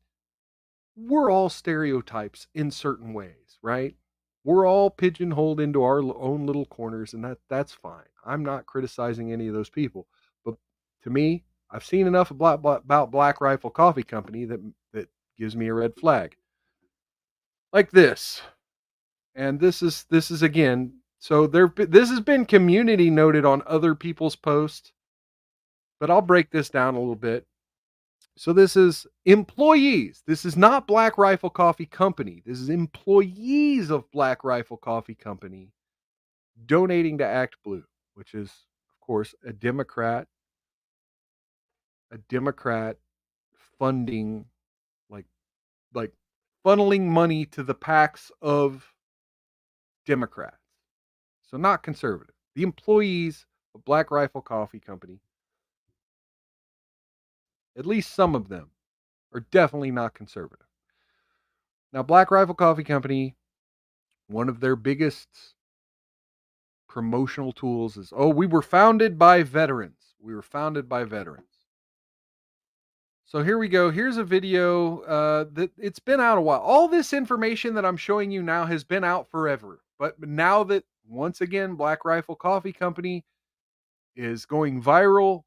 we're all stereotypes in certain ways, right? We're all pigeonholed into our own little corners, and that's fine. I'm not criticizing any of those people. But to me, I've seen enough about Black Rifle Coffee Company that gives me a red flag. Like this. And this is again, so this has been community noted on other people's posts, but I'll break this down a little bit. So this is employees. This is not Black Rifle Coffee Company. This is employees of Black Rifle Coffee Company donating to Act Blue, which is, of course, a Democrat funding, like funneling money to the PACs of Democrats. So not conservative. The employees of Black Rifle Coffee Company, at least some of them, are definitely not conservative. Now, Black Rifle Coffee Company, one of their biggest promotional tools is, we were founded by veterans. We were founded by veterans. So here we go. Here's a video that it's been out a while. All this information that I'm showing you now has been out forever. But now that, once again, Black Rifle Coffee Company is going viral,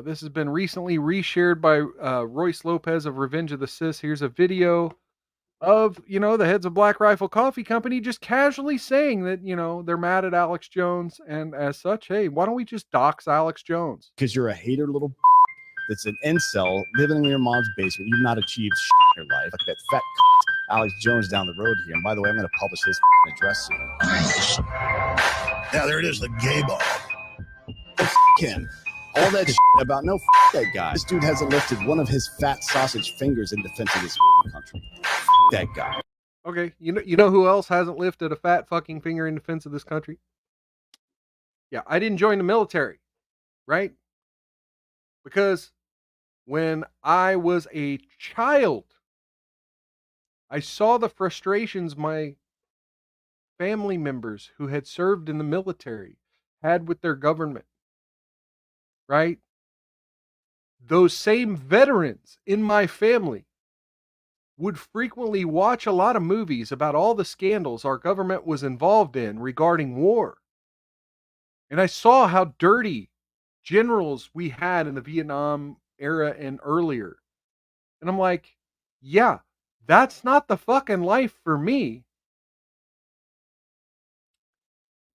this has been recently reshared by Royce Lopez of Revenge of the Sis. Here's a video of, the heads of Black Rifle Coffee Company just casually saying that, they're mad at Alex Jones. And as such, hey, why don't we just dox Alex Jones? Because you're a hater little that's an incel living in your mom's basement. You've not achieved in your life. Like that fat Alex Jones down the road here. And by the way, I'm going to publish his address soon. Yeah, there it is, the gay bar. F him. All that about no that guy. This dude hasn't lifted one of his fat sausage fingers in defense of this country. That guy. Okay, you know who else hasn't lifted a fat fucking finger in defense of this country? Yeah, I didn't join the military, right? Because when I was a child, I saw the frustrations my family members who had served in the military had with their government, right? Those same veterans in my family would frequently watch a lot of movies about all the scandals our government was involved in regarding war. And I saw how dirty generals we had in the Vietnam era and earlier. And I'm like, yeah, that's not the fucking life for me.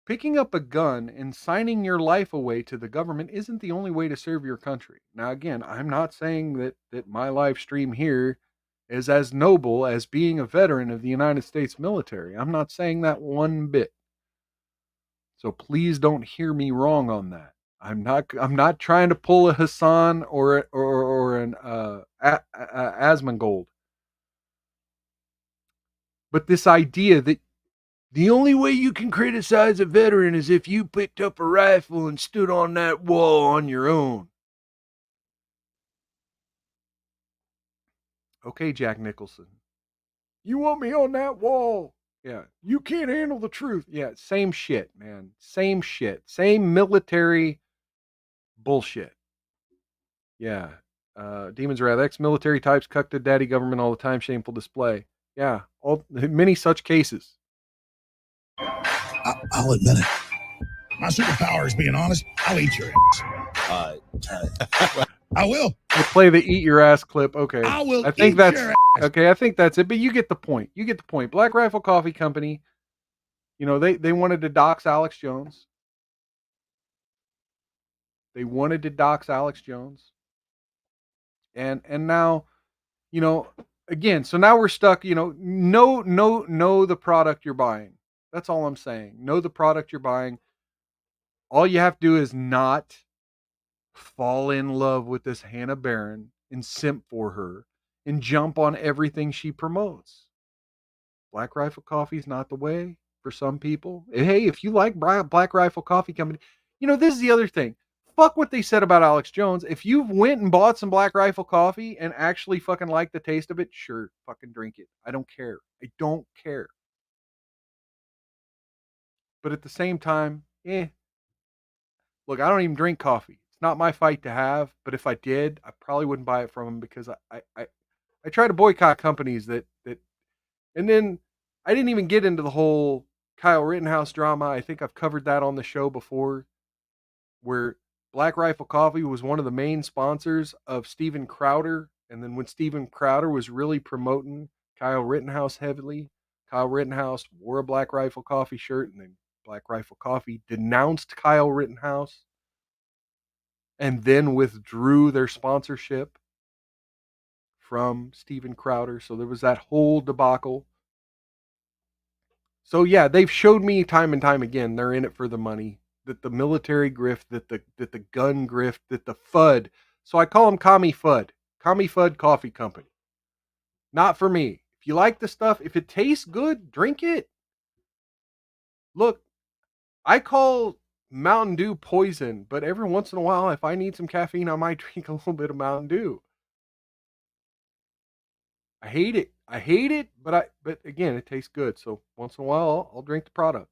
Picking up a gun and signing your life away to the government isn't the only way to serve your country. Now, again, I'm not saying that my live stream here is as noble as being a veteran of the United States military. I'm not saying that one bit. So please don't hear me wrong on that. I'm not trying to pull a Hassan or an Asmongold. But this idea that the only way you can criticize a veteran is if you picked up a rifle and stood on that wall on your own. Okay, Jack Nicholson. You want me on that wall? Yeah. You can't handle the truth. Yeah, same shit, man. Same shit. Same military bullshit. Yeah. Demon's Wrath. Ex-military types cuck to daddy government all the time. Shameful display. Yeah. Many such cases. I'll admit it. My superpower is being honest. I'll eat your ass. I will. We'll play the eat your ass clip. Okay. I will. I think eat that's your ass. okay. I think that's it. But you get the point. You get the point. Black Rifle Coffee Company. You know they wanted to dox Alex Jones. They wanted to dox Alex Jones. And now, you know, again. So now we're stuck. You know, know the product you're buying. That's all I'm saying. Know the product you're buying. All you have to do is not fall in love with this Hannah Barron and simp for her and jump on everything she promotes. Black Rifle Coffee is not the way for some people. Hey, if you like Black Rifle Coffee Company, you know, this is the other thing. Fuck what they said about Alex Jones. If you went and bought some Black Rifle Coffee and actually fucking like the taste of it, sure, fucking drink it. I don't care. I don't care. But at the same time, look, I don't even drink coffee. It's not my fight to have, but if I did, I probably wouldn't buy it from them because I try to boycott companies that and then I didn't even get into the whole Kyle Rittenhouse drama. I think I've covered that on the show before, where Black Rifle Coffee was one of the main sponsors of Steven Crowder. And then when Steven Crowder was really promoting Kyle Rittenhouse heavily, Kyle Rittenhouse wore a Black Rifle Coffee shirt, and then Black Rifle Coffee denounced Kyle Rittenhouse and then withdrew their sponsorship from Steven Crowder. So there was that whole debacle. So yeah, they've showed me time and time again they're in it for the money. That the military grift, that the gun grift, that the FUD. So I call them Commie FUD. Commie FUD Coffee Company. Not for me. If you like the stuff, if it tastes good, drink it. Look, I call Mountain Dew poison, but every once in a while, if I need some caffeine, I might drink a little bit of Mountain Dew. I hate it, but again, it tastes good. So once in a while, I'll drink the product.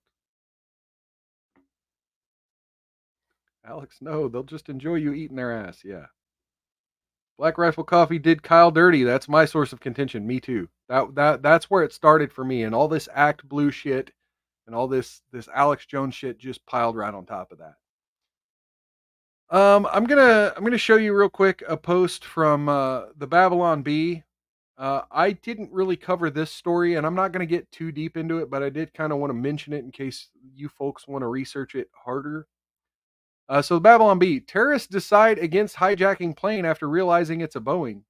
Alex, no, they'll just enjoy you eating their ass. Yeah. Black Rifle Coffee did Kyle dirty. That's my source of contention. Me too. That's where it started for me, and all this Act Blue shit and all this Alex Jones shit just piled right on top of that. I'm gonna show you real quick a post from the Babylon Bee. I didn't really cover this story, and I'm not going to get too deep into it, but I did kind of want to mention it in case you folks want to research it harder. So the Babylon Bee, terrorists decide against hijacking plane after realizing it's a Boeing.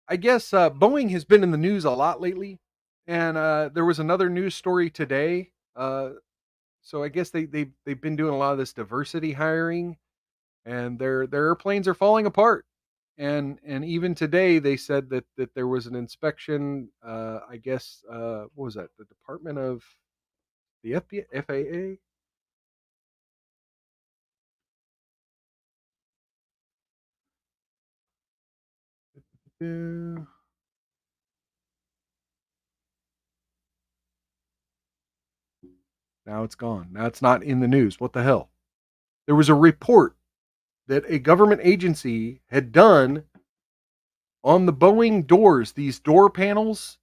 I guess Boeing has been in the news a lot lately, and there was another news story today So I guess they've been doing a lot of this diversity hiring, and their airplanes are falling apart. And even today they said that there was an inspection. I guess what was that? The Department of the FAA. Yeah. Now it's gone. Now it's not in the news. What the hell? There was a report that a government agency had done on the Boeing doors, these door panels.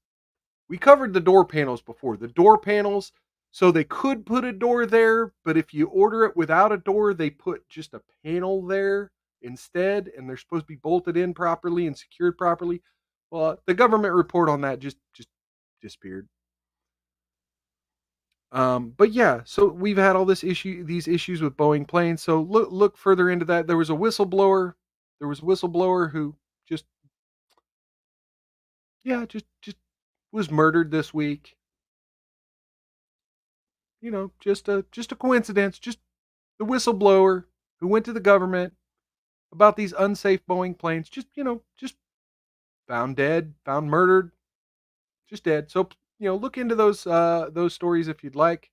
We covered the door panels before. The door panels, so they could put a door there, but if you order it without a door, they put just a panel there instead, and they're supposed to be bolted in properly and secured properly. Well, the government report on that just disappeared. But yeah, so we've had all these issues with Boeing planes. So look further into that. There was a whistleblower. There was a whistleblower who just just was murdered this week. You know, just a coincidence. Just the whistleblower who went to the government about these unsafe Boeing planes. Just found dead, found murdered, just dead. So look into those stories if you'd like.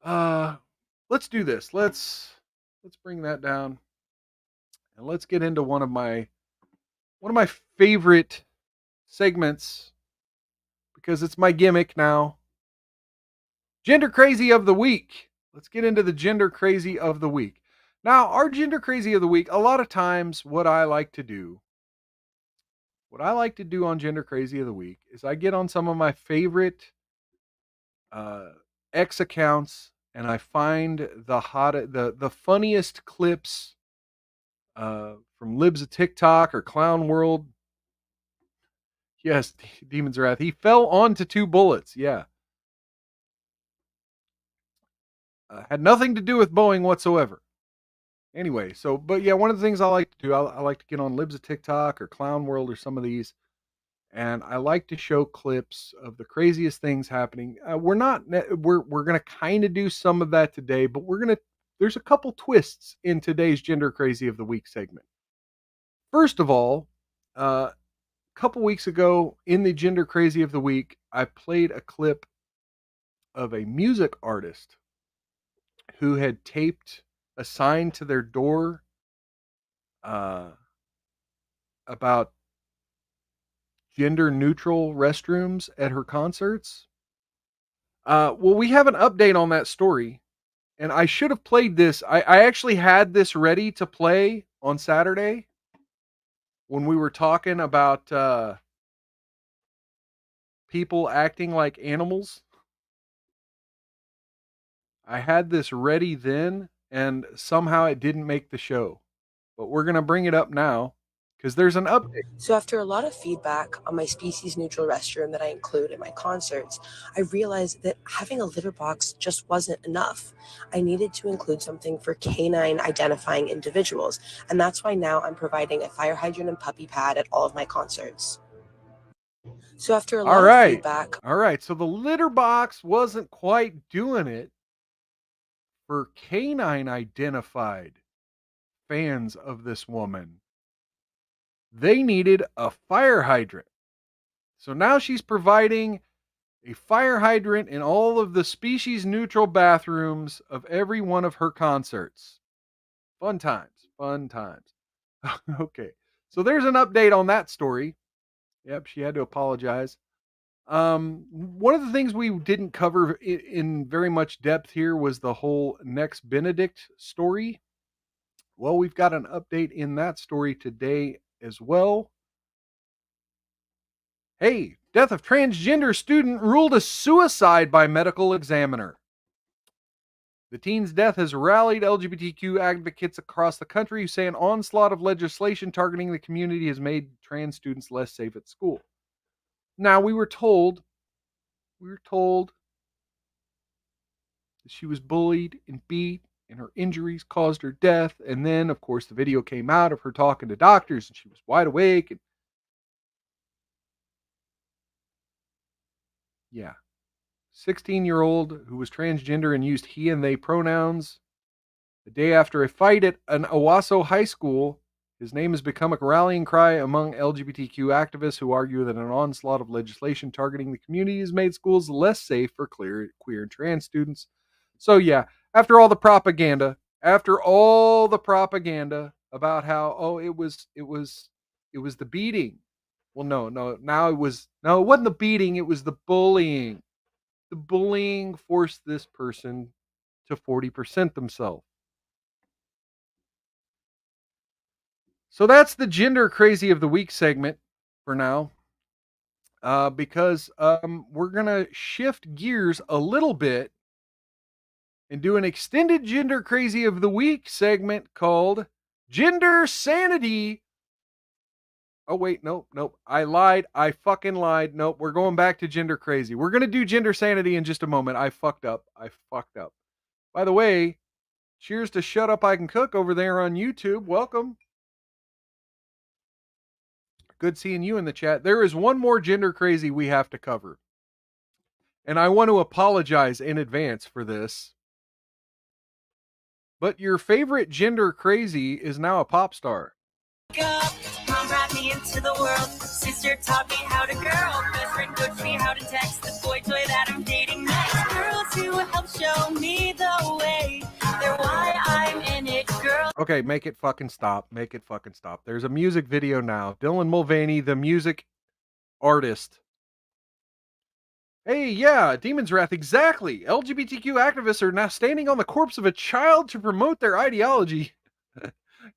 Let's do this. Let's bring that down, and let's get into one of my favorite segments, because it's my gimmick now. Gender crazy of the week. Let's get into the gender crazy of the week. Now, our gender crazy of the week, a lot of times what I like to do on gender crazy of the week is I get on some of my favorite X accounts, and I find the funniest clips from Libs of TikTok or Clown World. Yes, Demon's Wrath. He fell onto 2 bullets. Yeah. Had nothing to do with Boeing whatsoever. Anyway, but yeah, one of the things I like to do, I like to get on Libs of TikTok or Clown World or some of these, and I like to show clips of the craziest things happening. We're going to kind of do some of that today, but there's a couple twists in today's Gender Crazy of the Week segment. First of all, a couple weeks ago in the Gender Crazy of the Week, I played a clip of a music artist who had taped a sign to their door about gender neutral restrooms at her concerts. Well, we have an update on that story, and I should have played this. I actually had this ready to play on Saturday when we were talking about people acting like animals. I had this ready then, and somehow it didn't make the show. But we're going to bring it up now because there's an update. So after a lot of feedback on my species neutral restroom that I include in my concerts, I realized that having a litter box just wasn't enough. I needed to include something for canine identifying individuals, and that's why now I'm providing a fire hydrant and puppy pad at all of my concerts. So after a lot of feedback... All right, so the litter box wasn't quite doing it for canine identified fans of this woman. They needed a fire hydrant. So now she's providing a fire hydrant in all of the species neutral bathrooms of every one of her concerts. Fun times. Okay. So there's an update on that story. Yep, she had to apologize. One of the things we didn't cover in very much depth here was the whole Next Benedict story. Well, we've got an update in that story today as well. Hey, death of transgender student ruled a suicide by medical examiner. The teen's death has rallied LGBTQ advocates across the country who say an onslaught of legislation targeting the community has made trans students less safe at school. Now, we were told that she was bullied and beat, and her injuries caused her death. And then, of course, the video came out of her talking to doctors, and she was wide awake. And yeah. 16-year-old who was transgender and used he and they pronouns. The day after a fight at an Owasso high school, his name has become a rallying cry among LGBTQ activists who argue that an onslaught of legislation targeting the community has made schools less safe for queer and trans students. So yeah, after all the propaganda about how it was the beating. Well, now it wasn't the beating, it was the bullying. The bullying forced this person to 40% themselves. So that's the gender crazy of the week segment for now. Because we're going to shift gears a little bit and do an extended gender crazy of the week segment called Gender Sanity. Oh, wait, nope. I lied. I fucking lied. Nope, we're going back to gender crazy. We're going to do gender sanity in just a moment. I fucked up. By the way, cheers to Shut Up I Can Cook over there on YouTube. Welcome. Good seeing you in the chat. There is one more gender crazy we have to cover. And I want to apologize in advance for this. But your favorite gender crazy is now a pop star. Mom brought me into the world. Sister taught me how to girl. Best friend coached me how to text. The boy toy that I'm dating next. Girls who help show me the way. They're why I'm in it, girl. Okay, make it fucking stop. There's a music video now. Dylan Mulvaney, the music artist. Hey, yeah, Demon's Wrath, exactly. LGBTQ activists are now standing on the corpse of a child to promote their ideology.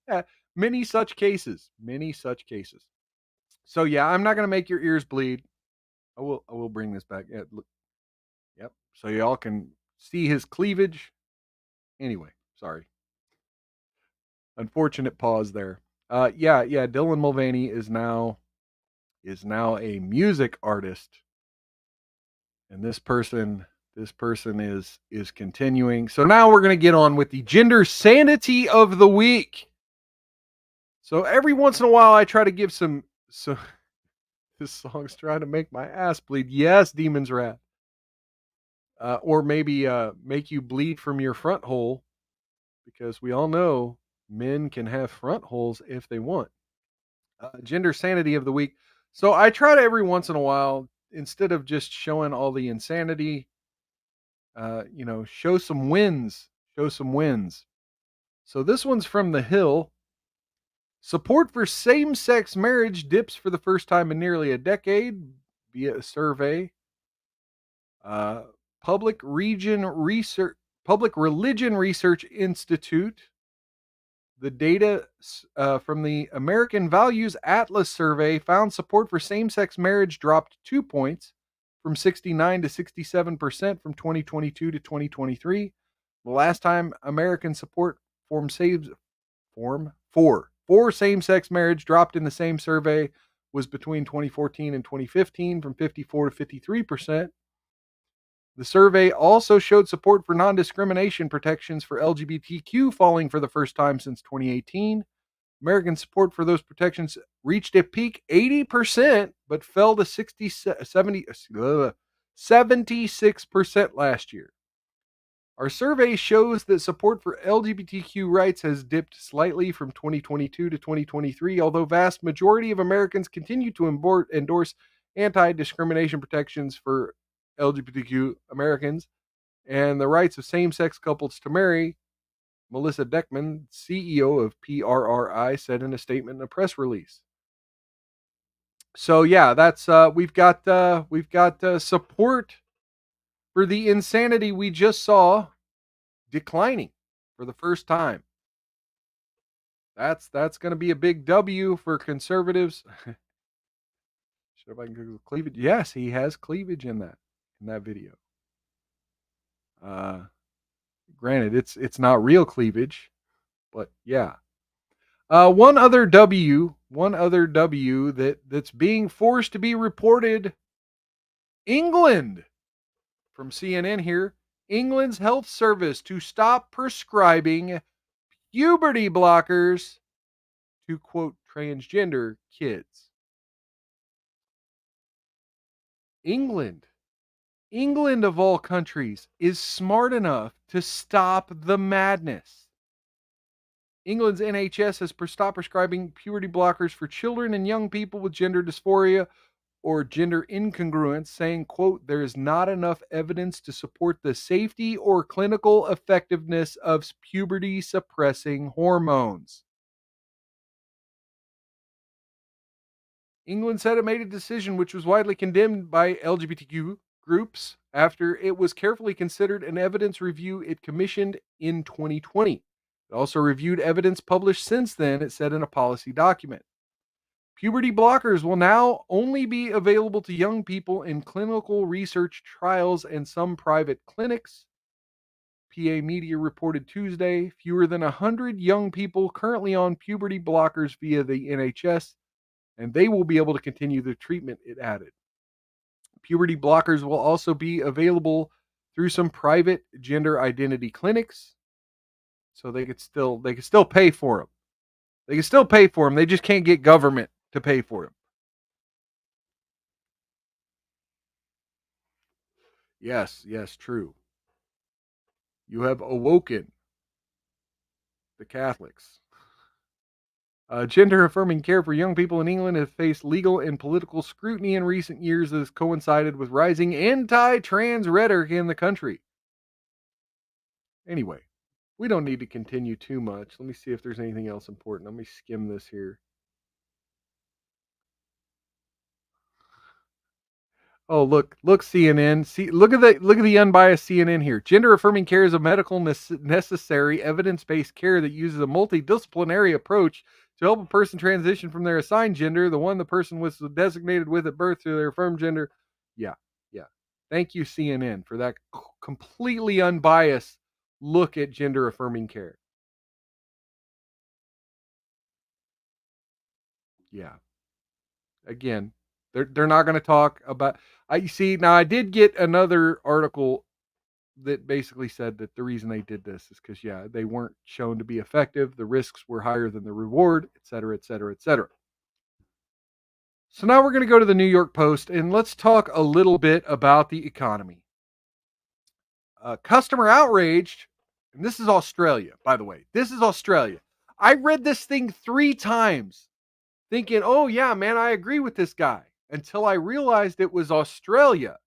Yeah, many such cases. So yeah, I'm not gonna make your ears bleed. I will bring this back. Yeah, look. Yep. So y'all can see his cleavage. Anyway, sorry. Unfortunate pause there. Yeah. Dylan Mulvaney is now a music artist, and this person is continuing. So now we're gonna get on with the gender sanity of the week. So every once in a while, I try to give some. This song's trying to make my ass bleed. Yes, Demon's Wrath. Or maybe make you bleed from your front hole, because we all know men can have front holes if they want. Gender sanity of the week. So I try to every once in a while, instead of just showing all the insanity, show some wins. So this one's from The Hill. Support for same-sex marriage dips for the first time in nearly a decade via a survey. Public Religion Research Institute. The data from the American Values Atlas survey found support for same-sex marriage dropped 2 points from 69 to 67% from 2022 to 2023. The last time American support for same-sex marriage dropped in the same survey was between 2014 and 2015 from 54 to 53%. The survey also showed support for non-discrimination protections for LGBTQ falling for the first time since 2018. American support for those protections reached a peak 80%, but fell to 76% last year. Our survey shows that support for LGBTQ rights has dipped slightly from 2022 to 2023, although vast majority of Americans continue to endorse anti-discrimination protections for LGBTQ Americans and the rights of same-sex couples to marry. Melissa Deckman, CEO of PRRI, said in a statement in a press release. So yeah, that's we've got support for the insanity we just saw declining for the first time. That's going to be a big W for conservatives. Should I Google cleavage? Yes, he has cleavage in that video. Granted, it's not real cleavage, but yeah. One other W that's being forced to be reported. England, from CNN here. England's health service to stop prescribing puberty blockers to, quote, transgender kids. England. England, of all countries, is smart enough to stop the madness. England's NHS has stopped prescribing puberty blockers for children and young people with gender dysphoria or gender incongruence, saying, quote, there is not enough evidence to support the safety or clinical effectiveness of puberty suppressing hormones. England said it made a decision which was widely condemned by LGBTQ groups after it was carefully considered an evidence review it commissioned in 2020. It also reviewed evidence published since then, it said in a policy document. Puberty blockers will now only be available to young people in clinical research trials and some private clinics. PA Media reported Tuesday fewer than 100 young people currently on puberty blockers via the NHS, and they will be able to continue the treatment, it added. Puberty blockers will also be available through some private gender identity clinics, so they could still pay for them. They can still pay for them. They just can't get government to pay for them. Yes, true. You have awoken the Catholics. Gender affirming care for young people in England has faced legal and political scrutiny in recent years that has coincided with rising anti-trans rhetoric in the country. Anyway, we don't need to continue too much. Let me see if there's anything else important. Let me skim this here. Oh, look, CNN. See, look at the unbiased CNN here. Gender affirming care is a medical necessary evidence-based care that uses a multidisciplinary approach to help a person transition from their assigned gender, the one the person was designated with at birth, to their affirmed gender. Yeah. Thank you, CNN, for that completely unbiased look at gender affirming care. Yeah. Again, they're not going to talk about. I see now. I did get another article that basically said that the reason they did this is because they weren't shown to be effective. The risks were higher than the reward, et cetera, et cetera, et cetera. So now we're going to go to the New York Post and let's talk a little bit about the economy. Customer outraged, and this is Australia, by the way. This is Australia. I read this thing 3 times thinking, oh yeah, man, I agree with this guy, until I realized it was Australia.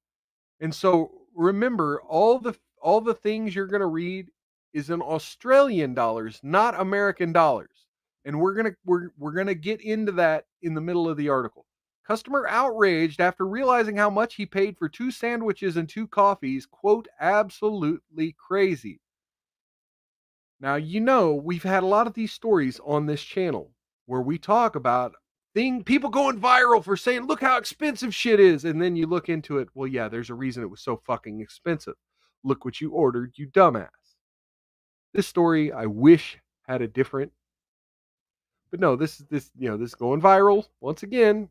And so remember, all the things you're going to read is in Australian dollars, not American dollars. And we're going to get into that in the middle of the article. Customer outraged after realizing how much he paid for 2 sandwiches and 2 coffees, quote, absolutely crazy. Now, we've had a lot of these stories on this channel where we talk about people going viral for saying, look how expensive shit is. And then you look into it. Well, yeah, there's a reason it was so fucking expensive. Look what you ordered, you dumbass. This story, I wish had a different, but no, this is going viral once again.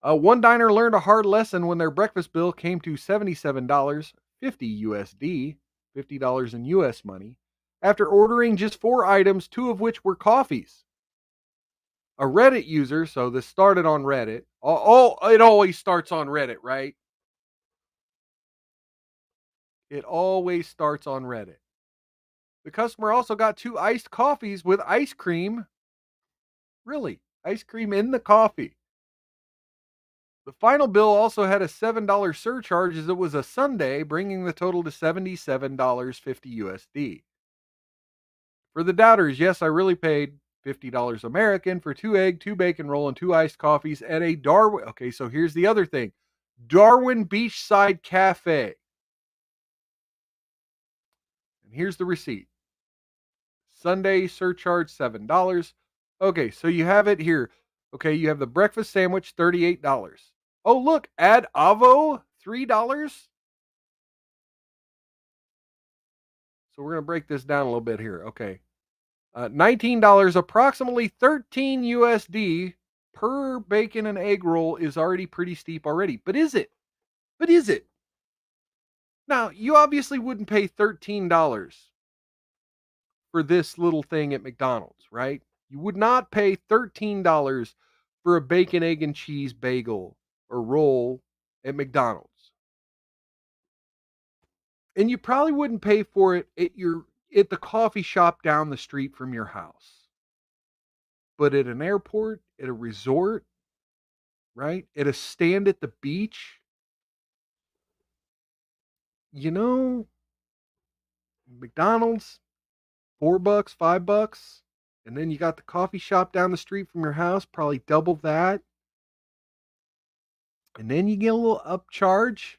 One diner learned a hard lesson when their breakfast bill came to $77.50 USD, $50 in US money, after ordering just 4 items, 2 of which were coffees. A Reddit user, so this started on Reddit. It always starts on Reddit, right? It always starts on Reddit. The customer also got 2 iced coffees with ice cream. Really? Ice cream in the coffee. The final bill also had a $7 surcharge as it was a Sunday, bringing the total to $77.50 USD. For the doubters, yes, I really paid $50 American for 2 egg, 2 bacon roll, and 2 iced coffees at a Darwin. Okay, so here's the other thing. Darwin Beachside Cafe. And here's the receipt. Sunday surcharge $7. Okay, so you have it here. Okay, you have the breakfast sandwich, $38. Oh, look, add avo, $3. So we're going to break this down a little bit here. Okay. $19, approximately 13 USD per bacon and egg roll is already pretty steep already. But is it? Now, you obviously wouldn't pay $13 for this little thing at McDonald's, right? You would not pay $13 for a bacon, egg, and cheese bagel or roll at McDonald's. And you probably wouldn't pay for it at the coffee shop down the street from your house. But at an airport, at a resort, right? At a stand at the beach, you know, McDonald's, $4, $5, and then you got the coffee shop down the street from your house, probably double that. And then you get a little upcharge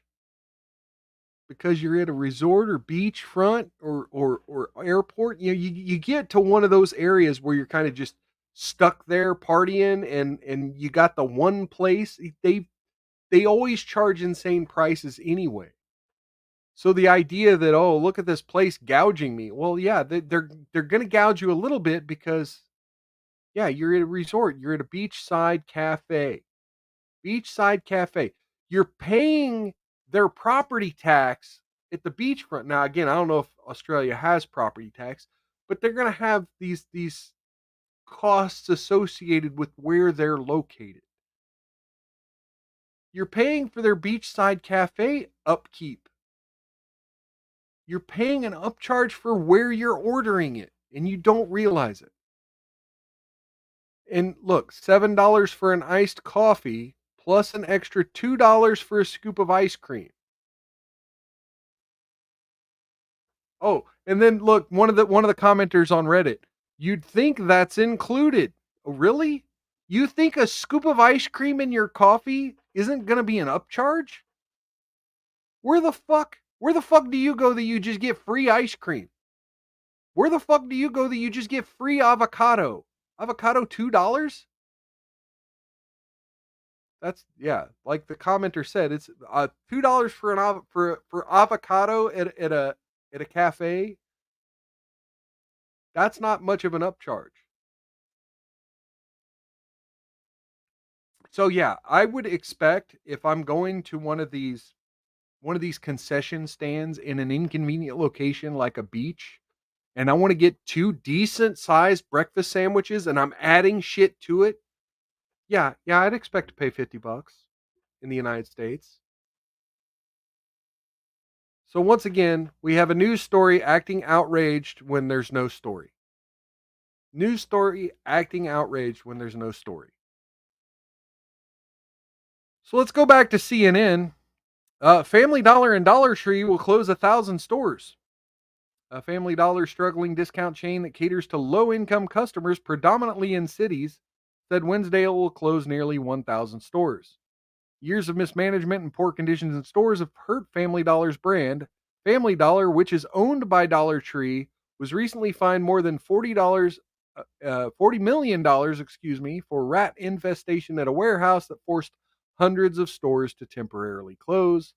because you're at a resort or beachfront or airport. You know, you get to one of those areas where you're kind of just stuck there partying, and you got the one place they always charge insane prices anyway. So the idea that, oh, look at this place gouging me. Well, yeah, they're going to gouge you a little bit because, yeah, you're at a resort, you're at a beachside cafe. Beachside cafe. You're paying their property tax at the beachfront. Now, again, I don't know if Australia has property tax, but they're going to have these costs associated with where they're located. You're paying for their beachside cafe upkeep. You're paying an upcharge for where you're ordering it, and you don't realize it. And look, $7 for an iced coffee plus an extra $2 for a scoop of ice cream. Oh, and then look, one of the commenters on Reddit, you'd think that's included. Oh, really? You think a scoop of ice cream in your coffee isn't going to be an upcharge? Where the fuck do you go that you just get free ice cream? Where the fuck do you go that you just get free avocado? Avocado $2? That's, yeah, like the commenter said, it's $2 for for avocado at a cafe. That's not much of an upcharge. So yeah, I would expect if I'm going to one of these concession stands in an inconvenient location like a beach, and I want to get 2 decent sized breakfast sandwiches and I'm adding shit to it, yeah, I'd expect to pay $50 in the United States. So once again, we have a news story acting outraged when there's no story. News story acting outraged when there's no story. So let's go back to CNN. Family Dollar and Dollar Tree will close 1,000 stores. A Family Dollar struggling discount chain that caters to low-income customers predominantly in cities said Wednesday it will close nearly 1,000 stores. Years of mismanagement and poor conditions in stores have hurt Family Dollar's brand. Family Dollar, which is owned by Dollar Tree, was recently fined more than $40 million, for rat infestation at a warehouse that forced hundreds of stores to temporarily close.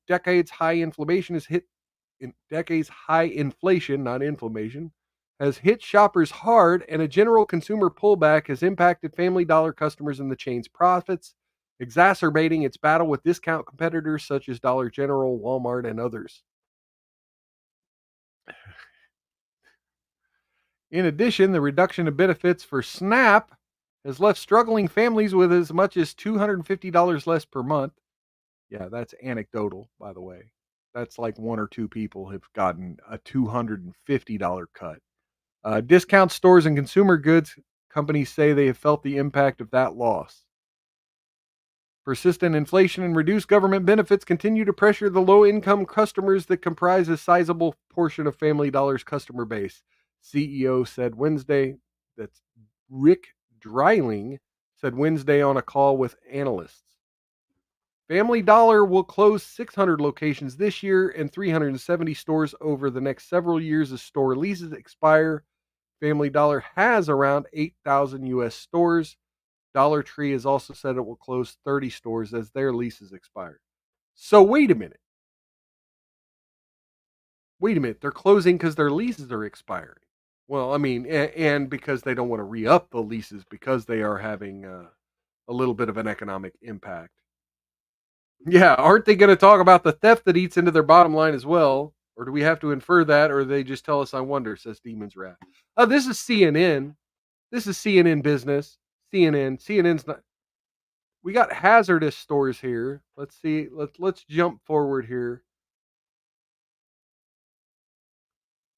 Decades high inflation, not inflammation, has hit shoppers hard, and a general consumer pullback has impacted Family Dollar customers and the chain's profits, exacerbating its battle with discount competitors such as Dollar General, Walmart, and others. In addition, the reduction of benefits for SNAP has left struggling families with as much as $250 less per month. Yeah, that's anecdotal, by the way. That's like 1 or 2 people have gotten a $250 cut. Discount stores and consumer goods companies say they have felt the impact of that loss. Persistent inflation and reduced government benefits continue to pressure the low-income customers that comprise a sizable portion of Family Dollar's customer base. CEO said Wednesday, that's Rick Dreiling, said Wednesday on a call with analysts. Family Dollar will close 600 locations this year and 370 stores over the next several years as store leases expire. Family Dollar has around 8,000 U.S. stores. Dollar Tree has also said it will close 30 stores as their leases expire. So wait a minute. They're closing because their leases are expiring. Well, I mean, and because they don't want to re-up the leases because they are having a little bit of an economic impact. Yeah, aren't they going to talk about the theft that eats into their bottom line as well? Or do we have to infer that, or they just tell us I wonder, says Demon's Wrath. This is CNN. This is CNN business. CNN's not. We got hazardous stores here. Let's see. Let's jump forward here.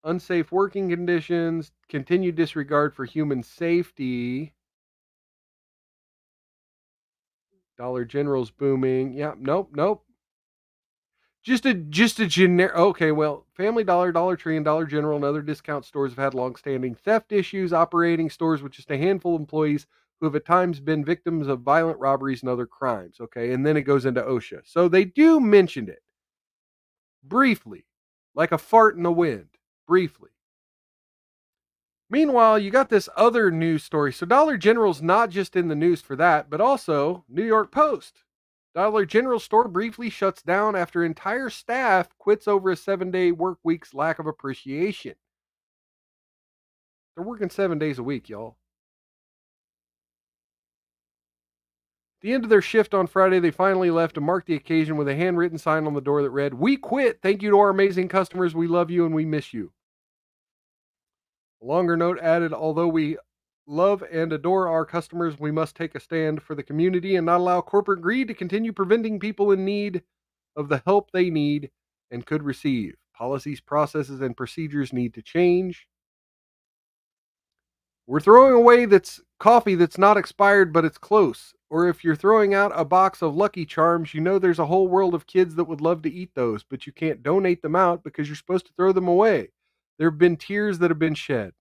unsafe working conditions, continued disregard for human safety. Dollar General's booming. Yeah, nope. Just a generic. Okay, well, Family Dollar, Dollar Tree, and Dollar General and other discount stores have had long-standing theft issues, operating stores with just a handful of employees who have at times been victims of violent robberies and other crimes. Okay, and then it goes into OSHA. So they do mention it briefly, like a fart in the wind, briefly. Meanwhile, you got this other news story. So Dollar General's not just in the news for that, but also New York Post. Dollar General store briefly shuts down after entire staff quits over a 7-day work week's lack of appreciation. They're working 7 days a week, y'all. At the end of their shift on Friday, they finally left to mark the occasion with a handwritten sign on the door that read, "We quit. Thank you to our amazing customers. We love you and we miss you." A longer note added, "Although we love and adore our customers, we must take a stand for the community and not allow corporate greed to continue preventing people in need of the help they need and could receive. Policies, processes, and procedures need to change. We're throwing away that's coffee that's not expired, but it's close. Or if you're throwing out a box of Lucky Charms, you know there's a whole world of kids that would love to eat those, but you can't donate them out because you're supposed to throw them away. There have been tears that have been shed."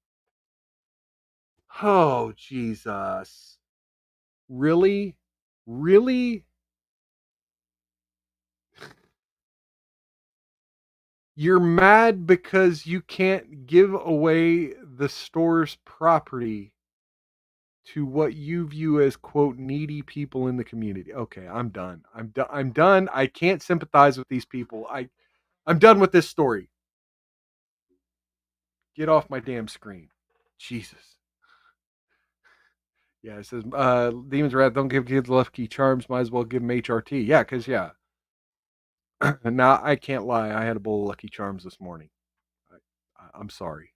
Oh, Jesus. Really? Really? You're mad because you can't give away the store's property to what you view as, quote, needy people in the community. Okay, I'm done. I'm done. I can't sympathize with these people. I'm done with this story. Get off my damn screen. Jesus. Yeah, it says Demons Wrath, don't give kids Lucky Charms, might as well give them HRT. Yeah, because now I can't lie. I had a bowl of Lucky Charms this morning. I'm sorry.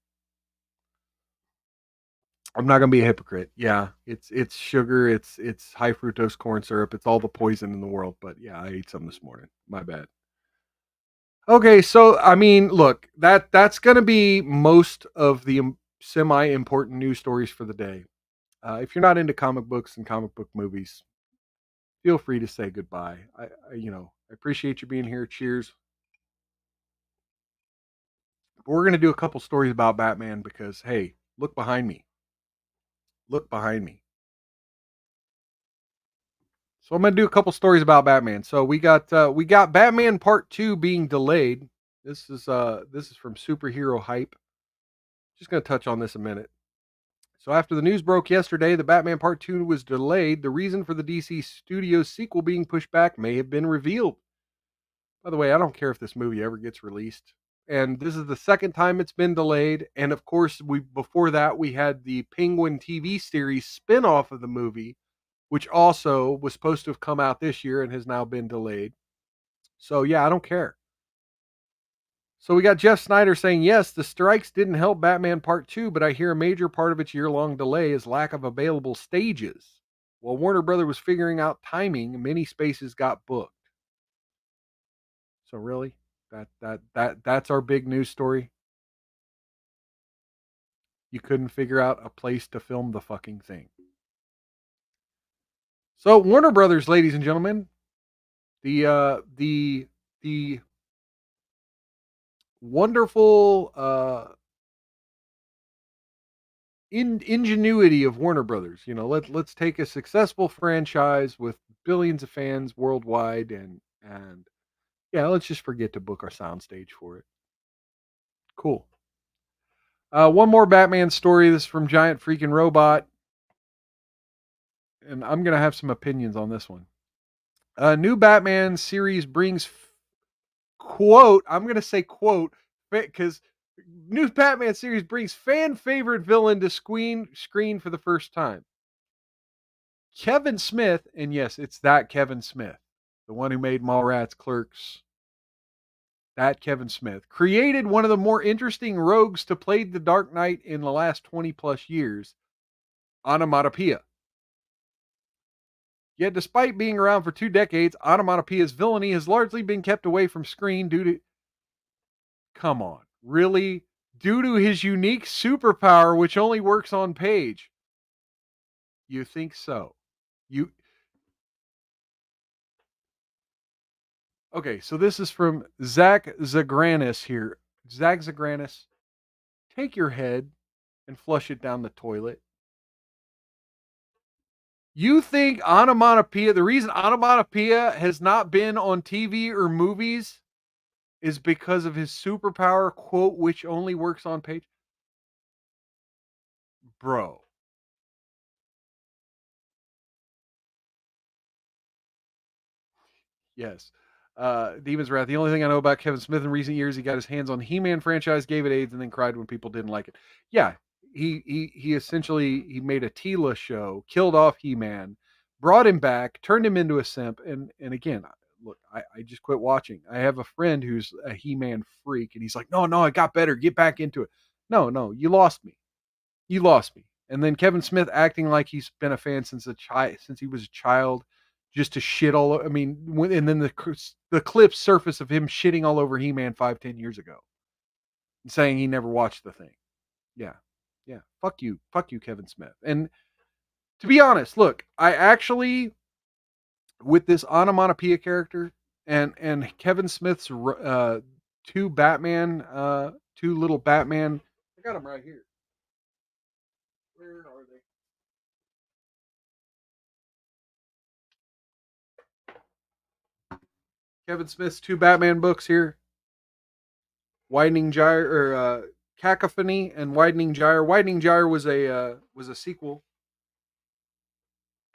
I'm not gonna be a hypocrite. Yeah, it's sugar, it's high fructose corn syrup, it's all the poison in the world. But yeah, I ate some this morning. My bad. Okay, so I mean, look, that's gonna be most of the semi-important news stories for the day. If you're not into comic books and comic book movies, feel free to say goodbye. I appreciate you being here. Cheers. But we're gonna do a couple stories about Batman because hey, look behind me. Look behind me. So I'm going to do a couple stories about Batman. So we got Batman Part 2 being delayed. This is from Superhero Hype. Just going to touch on this a minute. So after the news broke yesterday that Batman Part 2 was delayed, the reason for the DC Studios sequel being pushed back may have been revealed. By the way, I don't care if this movie ever gets released. And this is the second time it's been delayed. And of course, before that we had the Penguin TV series spin-off of the movie, which also was supposed to have come out this year and has now been delayed. So yeah, I don't care. So we got Jeff Snyder saying, yes, the strikes didn't help Batman Part 2, but I hear a major part of its year-long delay is lack of available stages. While Warner Brothers was figuring out timing, many spaces got booked. So really? That's our big news story? You couldn't figure out a place to film the fucking thing. So Warner Brothers, ladies and gentlemen, the wonderful ingenuity of Warner Brothers. Let's take a successful franchise with billions of fans worldwide and yeah, let's just forget to book our soundstage for it. Cool. One more Batman story. This is from Giant Freaking Robot. And I'm going to have some opinions on this one. New Batman series brings quote, I'm going to say quote, because new Batman series brings fan favorite villain to screen for the first time. Kevin Smith, and yes, it's that Kevin Smith, the one who made Mallrats, Clerks. That Kevin Smith created one of the more interesting rogues to play the Dark Knight in the last 20 plus years, Onomatopoeia. Yet despite being around for 2 decades, Onomatopoeia's villainy has largely been kept away from screen due to... Come on. Really? due to his unique superpower, which only works on page. You think so? Okay, so this is from Zach Zagranis here. Zach Zagranis, take your head and flush it down the toilet. You think onomatopoeia, the reason onomatopoeia has not been on TV or movies is because of his superpower, quote, which only works on page? Bro. Yes. Demon's Wrath. The only thing I know about Kevin Smith in recent years, he got his hands on He-Man franchise, gave it AIDS, and then cried when people didn't like it. Yeah, he essentially he made a Tila show, killed off He-Man, brought him back, turned him into a simp, and again, look, I just quit watching. I have a friend who's a He-Man freak, and he's like, no, it got better. Get back into it. No, you lost me. You lost me. And then Kevin Smith acting like he's been a fan since he was a child, just to shit all. I mean, and then the clips surface of him shitting all over He-Man 5-10 years ago, and saying he never watched the thing. Yeah. Fuck you, Kevin Smith. And to be honest, look, I actually, with this onomatopoeia character and Kevin Smith's two little Batman. I got them right here. Where are they? Kevin Smith's two Batman books here. Widening Gyre, or Cacophony and Widening Gyre. Widening Gyre was a sequel.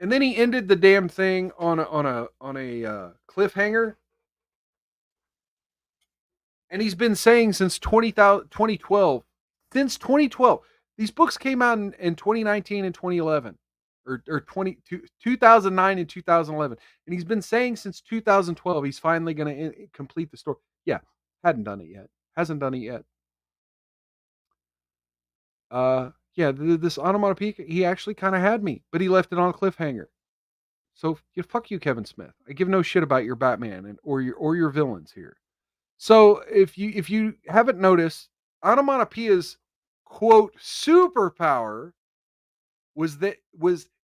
And then he ended the damn thing on a cliffhanger. And he's been saying since 2012. Since 2012. These books came out in 2019 and 2011. Or 2009 and 2011. And he's been saying since 2012 he's finally going to complete the story. Yeah, hadn't done it yet. Hasn't done it yet. Yeah, this onomatopoeia, he actually kind of had me, but he left it on a cliffhanger. So fuck you, Kevin Smith. I give no shit about your Batman or your villains here. So if you haven't noticed, onomatopoeia's quote superpower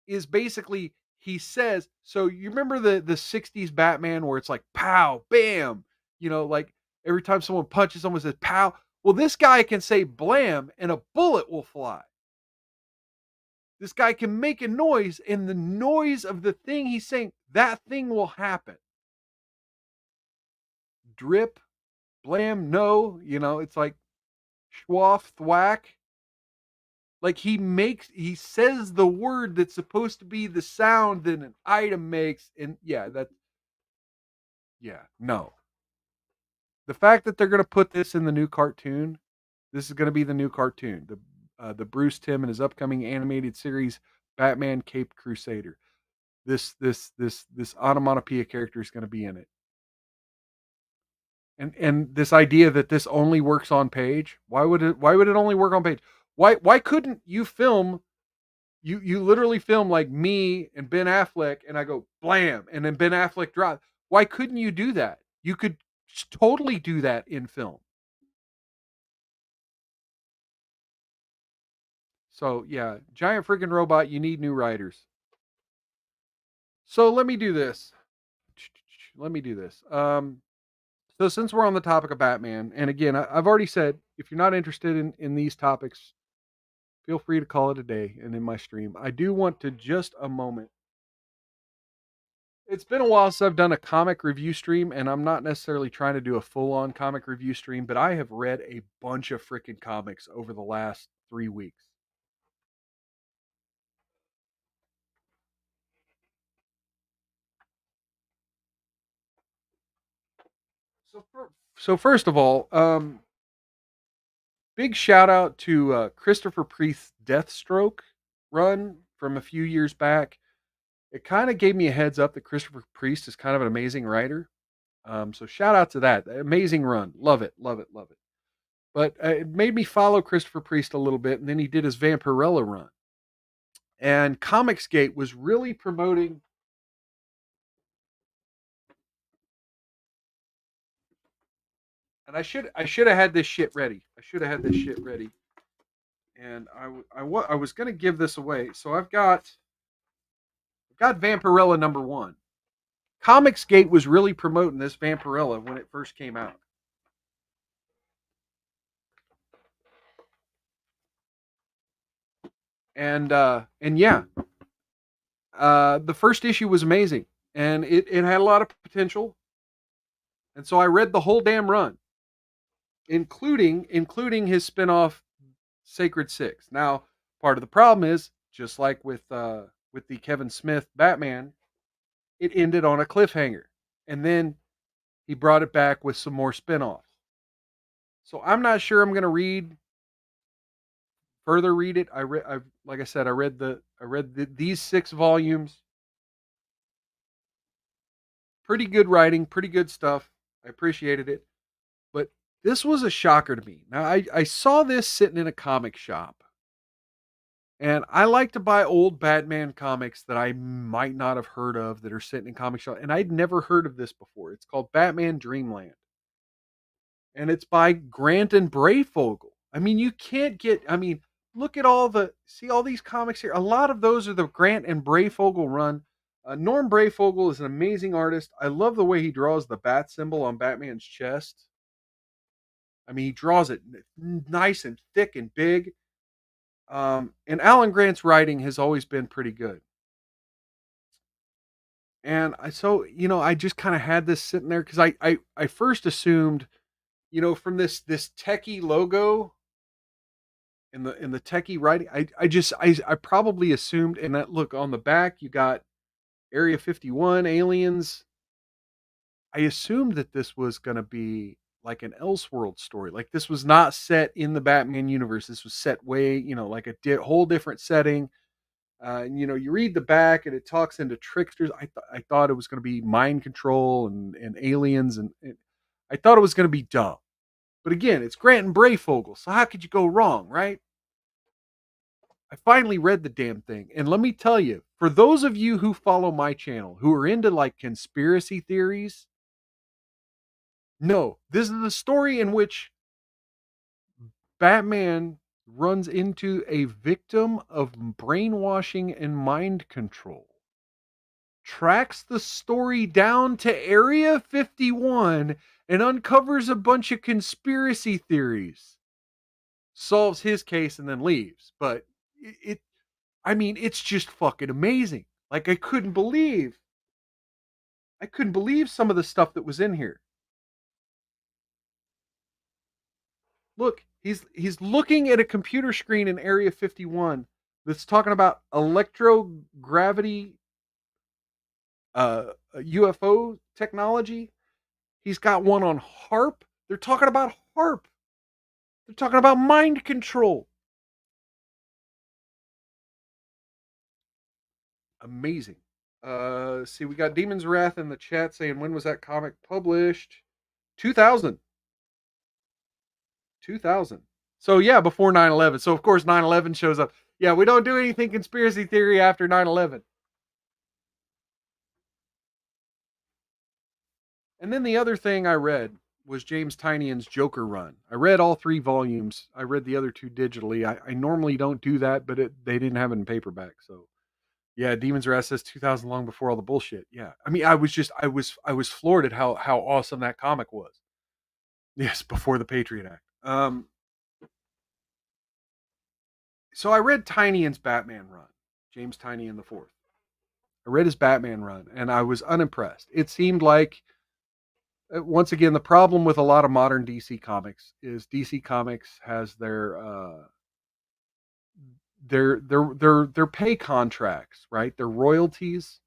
is basically, he says, so you remember the 60s Batman where it's like pow, bam, like every time someone punches someone says pow. Well, this guy can say blam and a bullet will fly. This guy can make a noise, and the noise of the thing he's saying, that thing will happen. Drip, blam, no, it's like schwaff, thwack. Like he says the word that's supposed to be the sound that an item makes, and no. The fact that they're going to put this in the new cartoon, this is going to be the new cartoon, the Bruce Timm and his upcoming animated series, Batman Caped Crusader. This onomatopoeia character is going to be in it. And this idea that this only works on page, why would it only work on page? Why couldn't you film, you literally film like me and Ben Affleck, and I go blam, and then Ben Affleck drops. Why couldn't you do that? You could totally do that in film. So yeah, giant freaking robot, you need new writers. So let me do this. So since we're on the topic of Batman, and again, I've already said, if you're not interested in these topics, feel free to call it a day and in my stream. I do want to just a moment. It's been a while since I've done a comic review stream, and I'm not necessarily trying to do a full-on comic review stream, but I have read a bunch of freaking comics over the last 3 weeks. So first of all, big shout out to Christopher Priest's Deathstroke run from a few years back. It kind of gave me a heads up that Christopher Priest is kind of an amazing writer. So shout out to that. Amazing run. Love it. But it made me follow Christopher Priest a little bit, and then he did his Vampirella run. And Comicsgate was really promoting And I should have had this shit ready. And I was gonna give this away. So I've got Vampirella #1. Comicsgate was really promoting this Vampirella when it first came out. And yeah, the first issue was amazing, and it had a lot of potential. And so I read the whole damn run, including his spinoff Sacred Six. Now, part of the problem is, just like with the Kevin Smith Batman, it ended on a cliffhanger, and then he brought it back with some more spinoffs. So I'm not sure I'm going to read it. Like I said, I read these 6 volumes. Pretty good writing, pretty good stuff. I appreciated it. But this was a shocker to me. Now, I saw this sitting in a comic shop. And I like to buy old Batman comics that I might not have heard of that are sitting in comic shop. And I'd never heard of this before. It's called Batman Dreamland. And it's by Grant and Brayfogle. I mean, you can't get, look at all these comics here. A lot of those are the Grant and Brayfogle run. Norm Brayfogle is an amazing artist. I love the way he draws the bat symbol on Batman's chest. I mean, he draws it nice and thick and big. And Alan Grant's writing has always been pretty good. And I just kind of had this sitting there because I first assumed, from this techie logo in the techie writing, I probably assumed, and that look on the back, you got Area 51, aliens. I assumed that this was going to be like an Elseworld story. Like this was not set in the Batman universe. This was set way, like a whole different setting. And you read the back and it talks into tricksters. I thought it was going to be mind control and aliens, and I thought it was going to be dumb. But again, it's Grant and Brayfogle, so how could you go wrong, right? I finally read the damn thing, and let me tell you, for those of you who follow my channel who are into like conspiracy theories, no, this is a story in which Batman runs into a victim of brainwashing and mind control, tracks the story down to Area 51 and uncovers a bunch of conspiracy theories, solves his case, and then leaves. But it's just fucking amazing. Like I couldn't believe some of the stuff that was in here. Look, he's looking at a computer screen in Area 51 that's talking about electrogravity UFO technology. He's got one on HARP. They're talking about HARP. They're talking about mind control. Amazing. See, we got Demon's Wrath in the chat saying, when was that comic published? 2000. So yeah, before 9/11. So of course 9/11 shows up. Yeah, we don't do anything conspiracy theory after 9/11. And then the other thing I read was James Tynion's Joker run. I read all 3 volumes. I read the other 2 digitally. I normally don't do that, but they didn't have it in paperback. So yeah, Demon's Wrath says 2000, long before all the bullshit. Yeah. I mean, I was floored at how awesome that comic was. Yes, before the Patriot Act. So I read Tynion's Batman run, James Tynion the Fourth. I read his Batman run, and I was unimpressed. It seemed like, once again, the problem with a lot of modern DC comics is DC Comics has their pay contracts, right? Their royalties.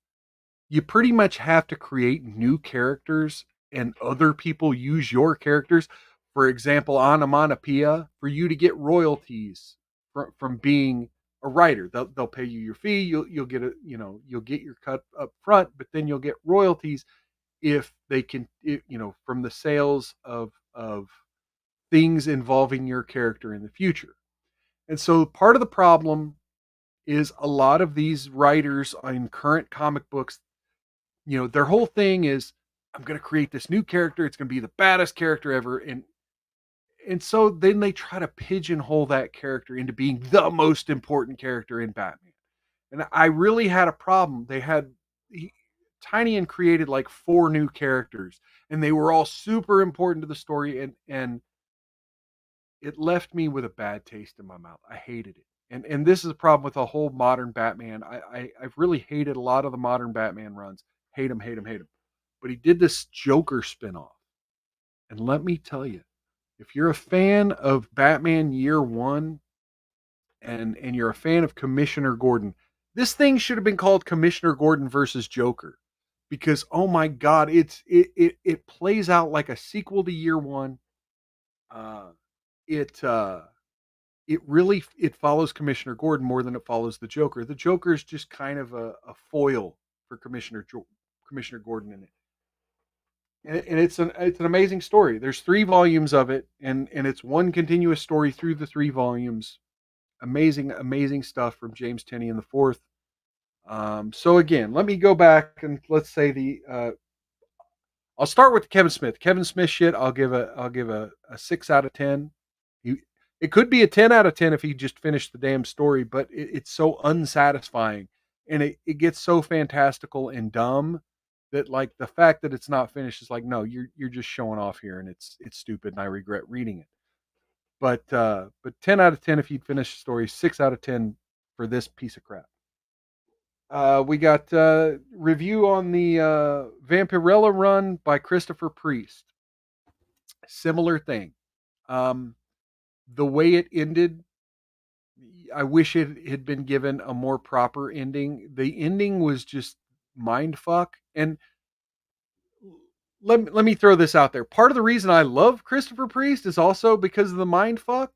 You pretty much have to create new characters, and other people use your characters. For example, onomatopoeia, for you to get royalties from being a writer. They'll pay you your fee. You'll get you'll get your cut up front, but then you'll get royalties if they can, from the sales of things involving your character in the future. And so part of the problem is a lot of these writers in current comic books, their whole thing is, I'm going to create this new character. It's going to be the baddest character ever. And so then they try to pigeonhole that character into being the most important character in Batman. And I really had a problem. Tynion created like 4 new characters, and they were all super important to the story, and it left me with a bad taste in my mouth. I hated it. And this is a problem with the whole modern Batman. I've really hated a lot of the modern Batman runs. Hate him, hate him, hate him. But he did this Joker spinoff. And let me tell you, if you're a fan of Batman Year One and you're a fan of Commissioner Gordon, this thing should have been called Commissioner Gordon versus Joker. Because oh my God, it plays out like a sequel to Year One. It really follows Commissioner Gordon more than it follows the Joker. The Joker is just kind of a foil for Commissioner Gordon in it. And it's an amazing story. There's 3 volumes of it, and it's one continuous story through the 3 volumes. Amazing stuff from James Tynion the Fourth. So again, let me go back and let's say I'll start with Kevin Smith. Kevin Smith shit. I'll give a 6 out of 10. It could be a 10 out of 10 if he just finished the damn story, but it's so unsatisfying, and it gets so fantastical and dumb that like the fact that it's not finished is like, no, you're just showing off here, and it's stupid, and I regret reading it. But 10 out of 10 if you'd finish the story, 6 out of 10 for this piece of crap. We got review on the Vampirella run by Christopher Priest. Similar thing. The way it ended, I wish it had been given a more proper ending. The ending was just mindfuck. And let me throw this out there. Part of the reason I love Christopher Priest is also because of the mindfuck.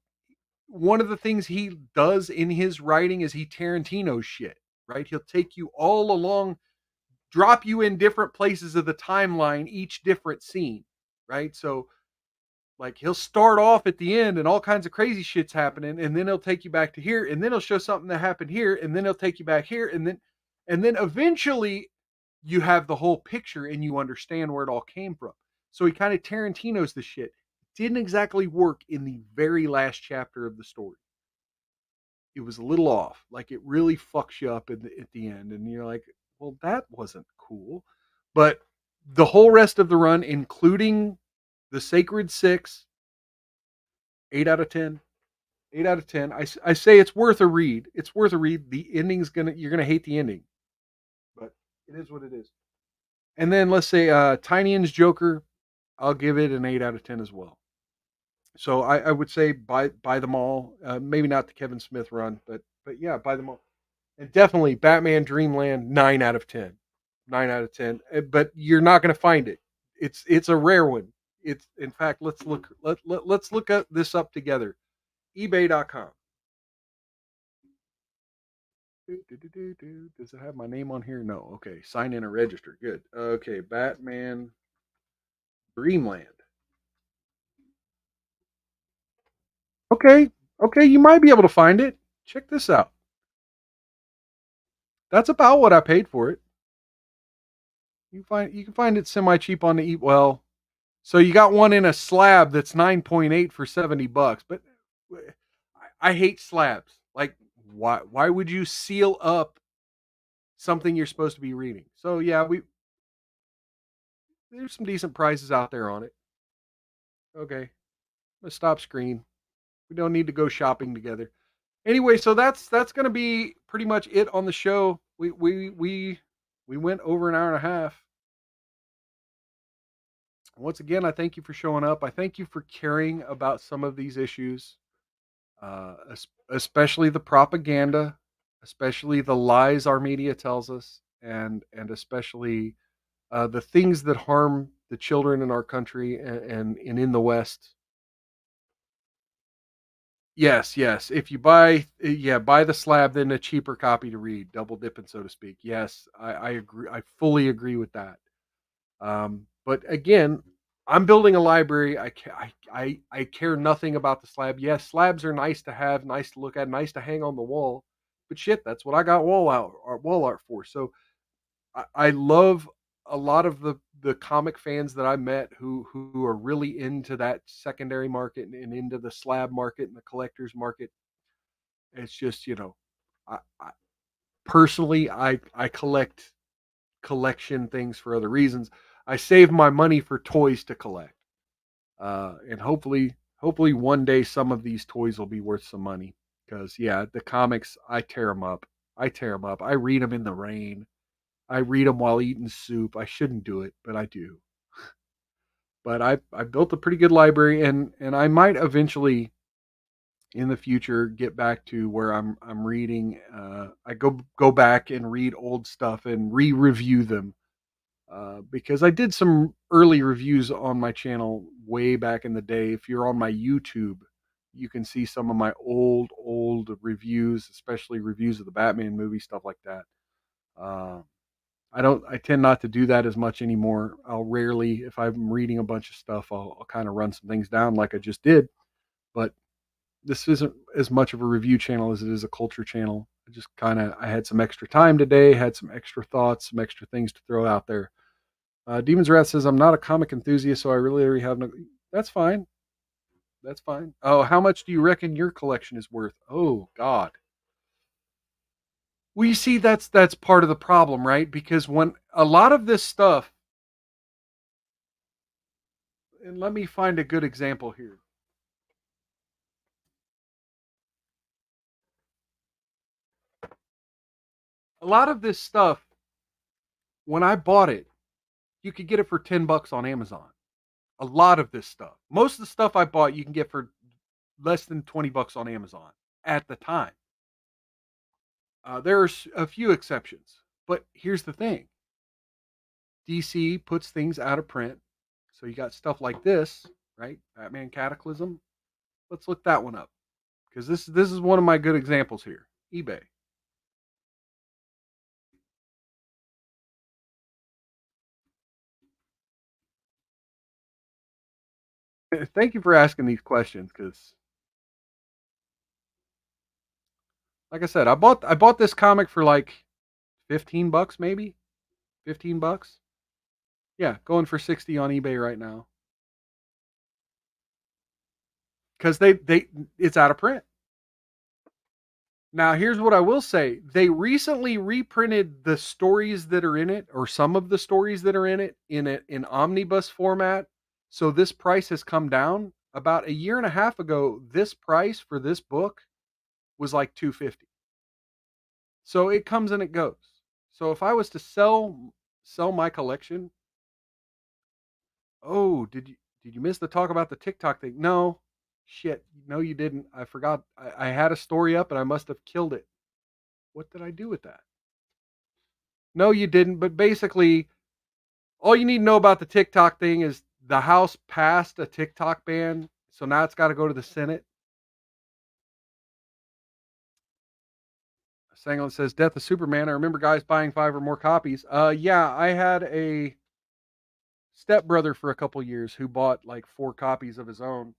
One of the things he does in his writing is he Tarantino's shit, right? He'll take you all along, drop you in different places of the timeline, each different scene, right? So like he'll start off at the end and all kinds of crazy shit's happening, and then he'll take you back to here, and then he'll show something that happened here, and then he'll take you back here, and then eventually you have the whole picture and you understand where it all came from. So he kind of Tarantino's the shit. Didn't exactly work in the very last chapter of the story. It was a little off. Like it really fucks you up at the end, and you're like, well, that wasn't cool. But the whole rest of the run, including the Sacred Six, 8 out of 10. 8 out of 10. I say it's worth a read. It's worth a read. The ending's you're gonna hate the ending, but it is what it is. And then let's say Tynion's Joker, I'll give it an 8 out of 10 as well. So I would say buy them all. Maybe not the Kevin Smith run, but yeah, buy them all. And definitely Batman Dreamland, 9 out of 10. 9 out of 10. But you're not going to find it. It's a rare one. It's in fact, let's look at this up together. eBay.com. Does it have my name on here? No. Okay. Sign in or register. Good. Okay. Batman Dreamland. Okay. Okay. You might be able to find it. Check this out. That's about what I paid for it. You can find it semi cheap on the well. So you got one in a slab that's 9.8 for $70, but I hate slabs. Like why would you seal up something you're supposed to be reading? So yeah, there's some decent prices out there on it. Okay. Let's stop screen. We don't need to go shopping together. Anyway, so that's going to be pretty much it on the show. We went over an hour and a half. Once again, I thank you for showing up. I thank you for caring about some of these issues, especially the propaganda, especially the lies our media tells us, and especially the things that harm the children in our country and in the West. Yes. If you buy the slab, then a cheaper copy to read, double dipping, so to speak. Yes, I agree. I fully agree with that. But again, I'm building a library. I care nothing about the slab. Yes, slabs are nice to have, nice to look at, nice to hang on the wall. But shit, that's what I got wall art for. So I love a lot of the comic fans that I met who are really into that secondary market and into the slab market and the collector's market. It's just, I personally, I collect collection things for other reasons. I save my money for toys to collect. And hopefully one day some of these toys will be worth some money. Because yeah, the comics, I tear them up. I tear them up. I read them in the rain. I read them while eating soup. I shouldn't do it, but I do. But I built a pretty good library, and I might eventually in the future get back to where I'm reading. I go back and read old stuff and re-review them, because I did some early reviews on my channel way back in the day. If you're on my YouTube, you can see some of my old reviews, especially reviews of the Batman movie, stuff like that. Uh, I tend not to do that as much anymore. I'll rarely, if I'm reading a bunch of stuff, I'll kind of run some things down like I just did. But this isn't as much of a review channel as it is a culture channel. I had some extra time today, had some extra thoughts, some extra things to throw out there. Demon's Wrath says, I'm not a comic enthusiast, so I really have no. That's fine. That's fine. Oh, how much do you reckon your collection is worth? Oh, God. Well, you see, that's part of the problem, right? Because when a lot of this stuff, and let me find a good example here. A lot of this stuff, when I bought it, you could get it for $10 on Amazon. A lot of this stuff. Most of the stuff I bought, you can get for less than $20 on Amazon at the time. There's a few exceptions, but here's the thing. DC puts things out of print. So you got stuff like this, right? Batman Cataclysm. Let's look that one up, because this is one of my good examples here. eBay. Thank you for asking these questions, because like I said, I bought this comic for like $15 maybe. $15. Yeah, going for 60 on eBay right now. Because it's out of print. Now, here's what I will say. They recently reprinted the stories that are in it, or some of the stories that are in it, in omnibus format. So this price has come down. About a year and a half ago, this price for this book was like $250. So it comes and it goes. So if I was to sell my collection, oh, did you miss the talk about the TikTok thing? No. Shit. No, you didn't. I forgot. I had a story up and I must have killed it. What did I do with that? No, you didn't. But basically, all you need to know about the TikTok thing is the House passed a TikTok ban. So now it's got to go to the Senate. Sanglan says, Death of Superman. I remember guys buying 5 or more copies. Yeah, I had a stepbrother for a couple years who bought like 4 copies of his own.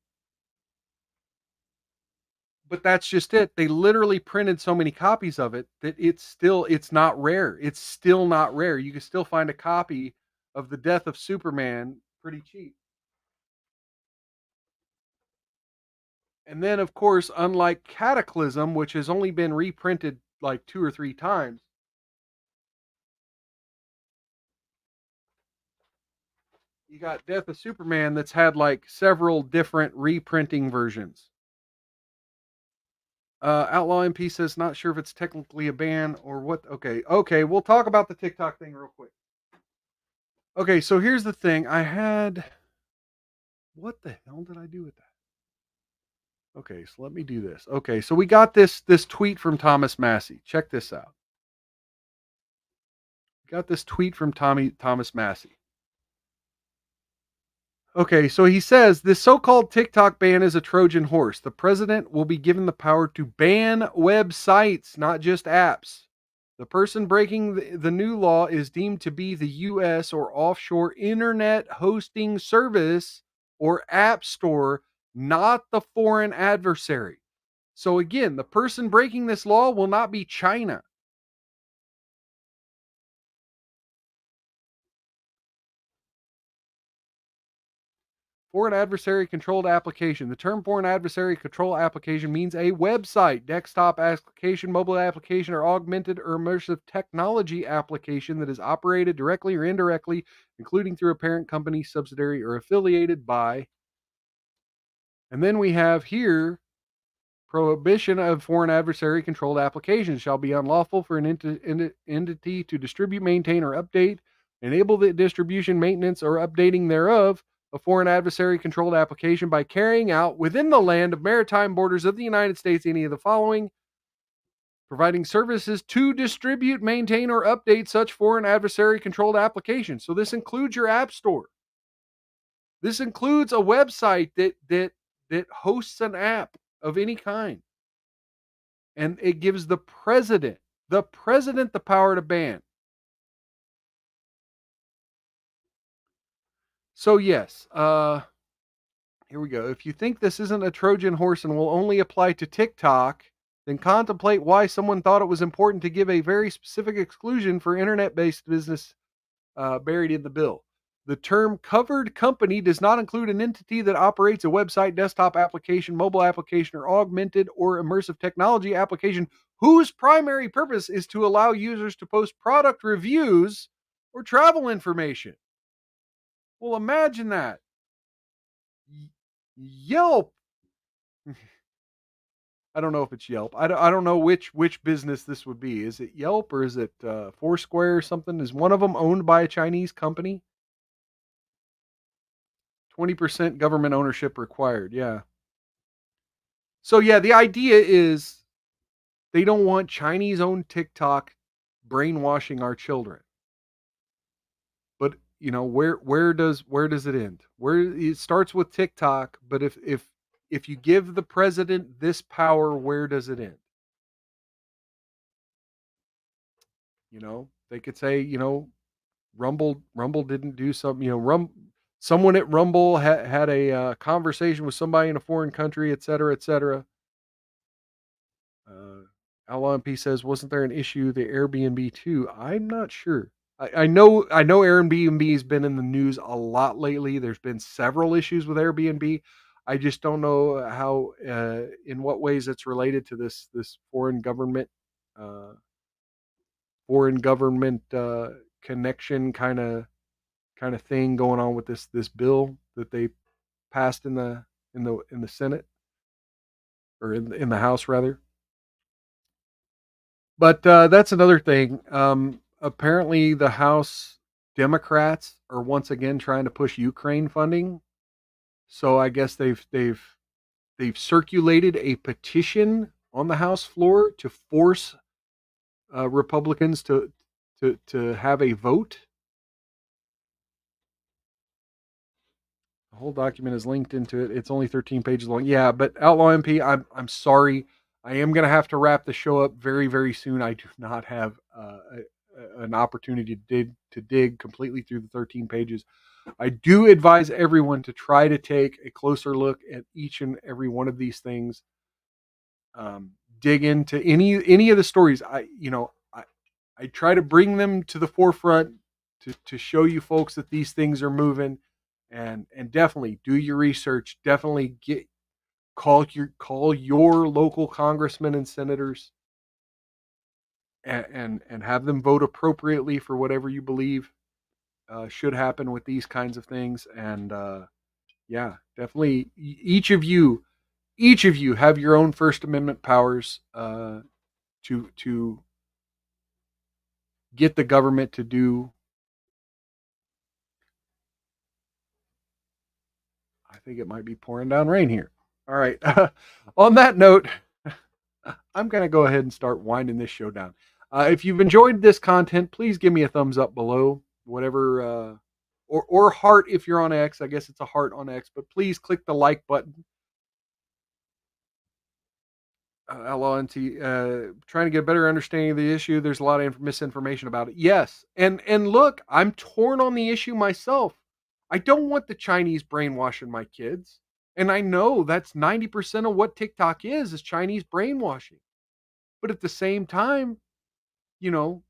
But that's just it. They literally printed so many copies of it that it's not rare. It's still not rare. You can still find a copy of The Death of Superman pretty cheap. And then, of course, unlike Cataclysm, which has only been reprinted like 2 or 3 times, you got Death of Superman that's had like several different reprinting versions. Outlaw MP says, not sure if it's technically a ban or what. Okay, we'll talk about the TikTok thing real quick. Okay, so here's the thing. What the hell did I do with that? Okay, so let me do this. Okay, so we got this tweet from Thomas Massey. Check this out. We got this tweet from Thomas Massey. Okay, so he says this so-called TikTok ban is a Trojan horse. The president will be given the power to ban websites, not just apps. The person breaking the new law is deemed to be the U.S. or offshore internet hosting service or app store, not the foreign adversary. So again, the person breaking this law will not be China. Foreign adversary controlled application. The term foreign adversary control application means a website, desktop application, mobile application, or augmented or immersive technology application that is operated directly or indirectly, including through a parent company, subsidiary, or affiliated by. And then we have here prohibition of foreign adversary controlled applications shall be unlawful for an entity to distribute, maintain, or update, enable the distribution, maintenance, or updating thereof a foreign adversary controlled application by carrying out within the land of maritime borders of the United States any of the following: providing services to distribute, maintain, or update such foreign adversary controlled applications. So this includes your app store. This includes a website that hosts an app of any kind. And it gives the president the power to ban. So yes, here we go. If you think this isn't a Trojan horse and will only apply to TikTok, then contemplate why someone thought it was important to give a very specific exclusion for internet-based business buried in the bill. The term covered company does not include an entity that operates a website, desktop application, mobile application, or augmented or immersive technology application whose primary purpose is to allow users to post product reviews or travel information. Well, imagine that. Yelp. I don't know if it's Yelp. I don't know which business this would be. Is it Yelp or is it Foursquare or something? Is one of them owned by a Chinese company? 20% government ownership required. Yeah. So yeah, the idea is they don't want Chinese-owned TikTok brainwashing our children. But you know, where does it end? Where it starts with TikTok, but if you give the president this power, where does it end? You know, they could say, you know, Rumble didn't do something, you know, someone at Rumble had a conversation with somebody in a foreign country, et cetera, et cetera. Outlaw MP says, wasn't there an issue the Airbnb too? I'm not sure. I know Airbnb has been in the news a lot lately. There's been several issues with Airbnb. I just don't know how, in what ways it's related to this foreign government connection kind of thing going on with this bill that they passed in the Senate, or in the House rather. But that's another thing. Apparently, the House Democrats are once again trying to push Ukraine funding. So I guess they've circulated a petition on the House floor to force Republicans to have a vote. The whole document is linked into it. It's only 13 pages long. Yeah, but Outlaw MP, I'm sorry. I am going to have to wrap the show up very, very soon. I do not have an opportunity to dig completely through the 13 pages. I do advise everyone to try to take a closer look at each and every one of these things. Dig into any of the stories. I try to bring them to the forefront to show you folks that these things are moving, and definitely do your research. Definitely call your local congressmen and senators, and have them vote appropriately for whatever you believe should happen with these kinds of things. And yeah, definitely each of you have your own First Amendment powers to get the government to do. I think it might be pouring down rain here. All right. On that note, I'm going to go ahead and start winding this show down. If you've enjoyed this content, please give me a thumbs up below, whatever, or heart if you're on X. I guess it's a heart on X, but please click the like button. LNT, trying to get a better understanding of the issue. There's a lot of misinformation about it. Yes. And look, I'm torn on the issue myself. I don't want the Chinese brainwashing my kids. And I know that's 90% of what TikTok is Chinese brainwashing. But at the same time, you know,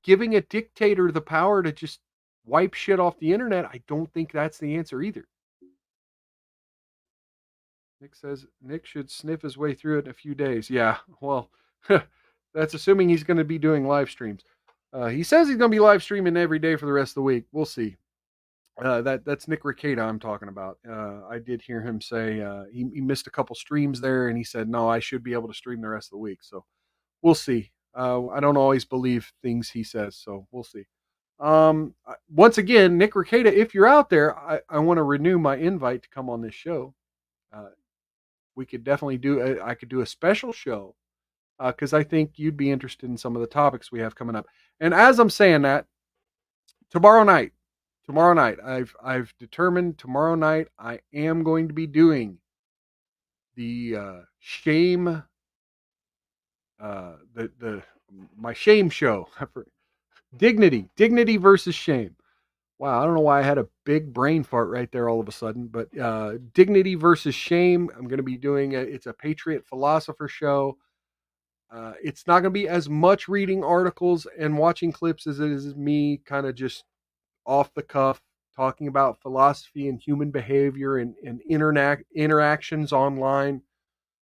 giving a dictator the power to just wipe shit off the internet, I don't think that's the answer either. Nick says Nick should sniff his way through it in a few days. Yeah, well, that's assuming he's going to be doing live streams. He says he's going to be live streaming every day for the rest of the week. We'll see. That's Nick Ricada I'm talking about. I did hear him say he missed a couple streams there, and he said, no, I should be able to stream the rest of the week. So we'll see. I don't always believe things he says, so we'll see. Once again, Nick Ricada, if you're out there, I want to renew my invite to come on this show. We could definitely I could do a special show because I think you'd be interested in some of the topics we have coming up. And as I'm saying that, tomorrow night, I've determined tomorrow night I am going to be doing the shame, my shame show, dignity versus shame. Wow, I don't know why I had a big brain fart right there all of a sudden, but dignity versus shame. I'm going to be doing it's a Patriot Philosopher show. It's not going to be as much reading articles and watching clips as it is me kind of just off the cuff talking about philosophy and human behavior and interactions online.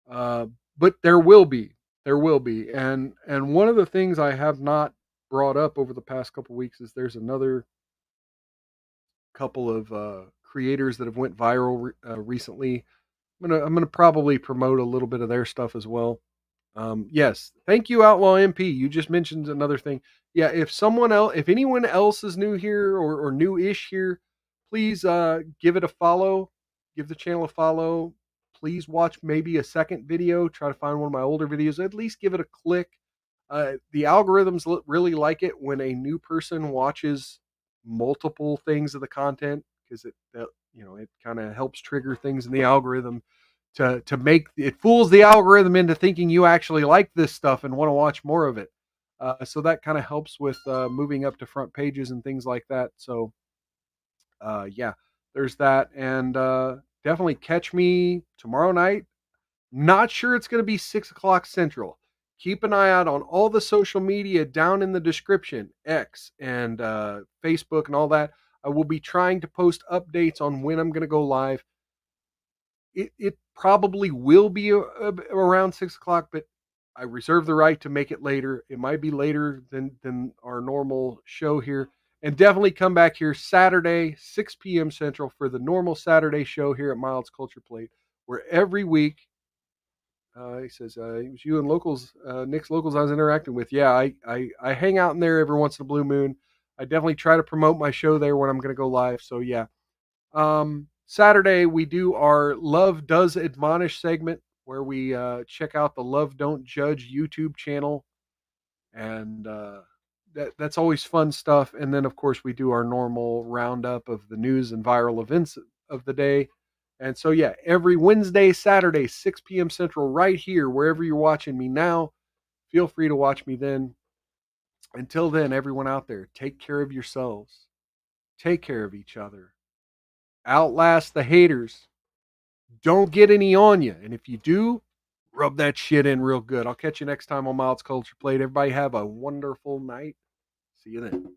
But there will be. And one of the things I have not brought up over the past couple weeks is there's another couple of creators that have went viral recently. I'm gonna probably promote a little bit of their stuff as well. Yes, thank you, Outlaw MP. You just mentioned another thing. Yeah, if anyone else is new here or new-ish here, please give it a follow. Give the channel a follow. Please watch maybe a second video. Try to find one of my older videos. At least give it a click. The algorithms really like it when a new person watches multiple things of the content because it kind of helps trigger things in the algorithm to make it fools the algorithm into thinking you actually like this stuff and want to watch more of it. So that kind of helps with moving up to front pages and things like that. So yeah, there's that. And definitely catch me tomorrow night. Not sure it's going to be 6:00 Central. Keep an eye out on all the social media down in the description, X and Facebook and all that. I will be trying to post updates on when I'm going to go live. It probably will be around 6:00, but I reserve the right to make it later. It might be later than our normal show here. And definitely come back here Saturday, 6 p.m. Central for the normal Saturday show here at Miles Culture Plate, where every week, he says, it was you and locals, Nick's locals I was interacting with. Yeah, I hang out in there every once in a blue moon. I definitely try to promote my show there when I'm going to go live. So yeah. Saturday we do our Love Does Admonish segment where we check out the Love Don't Judge YouTube channel. And that's always fun stuff. And then, of course, we do our normal roundup of the news and viral events of the day. And so, yeah, every Wednesday, Saturday, 6 p.m. Central, right here, wherever you're watching me now, feel free to watch me then. Until then, everyone out there, take care of yourselves. Take care of each other. Outlast the haters. Don't get any on you. And if you do, rub that shit in real good. I'll catch you next time on Miles Culture Plate. Everybody have a wonderful night. See you then.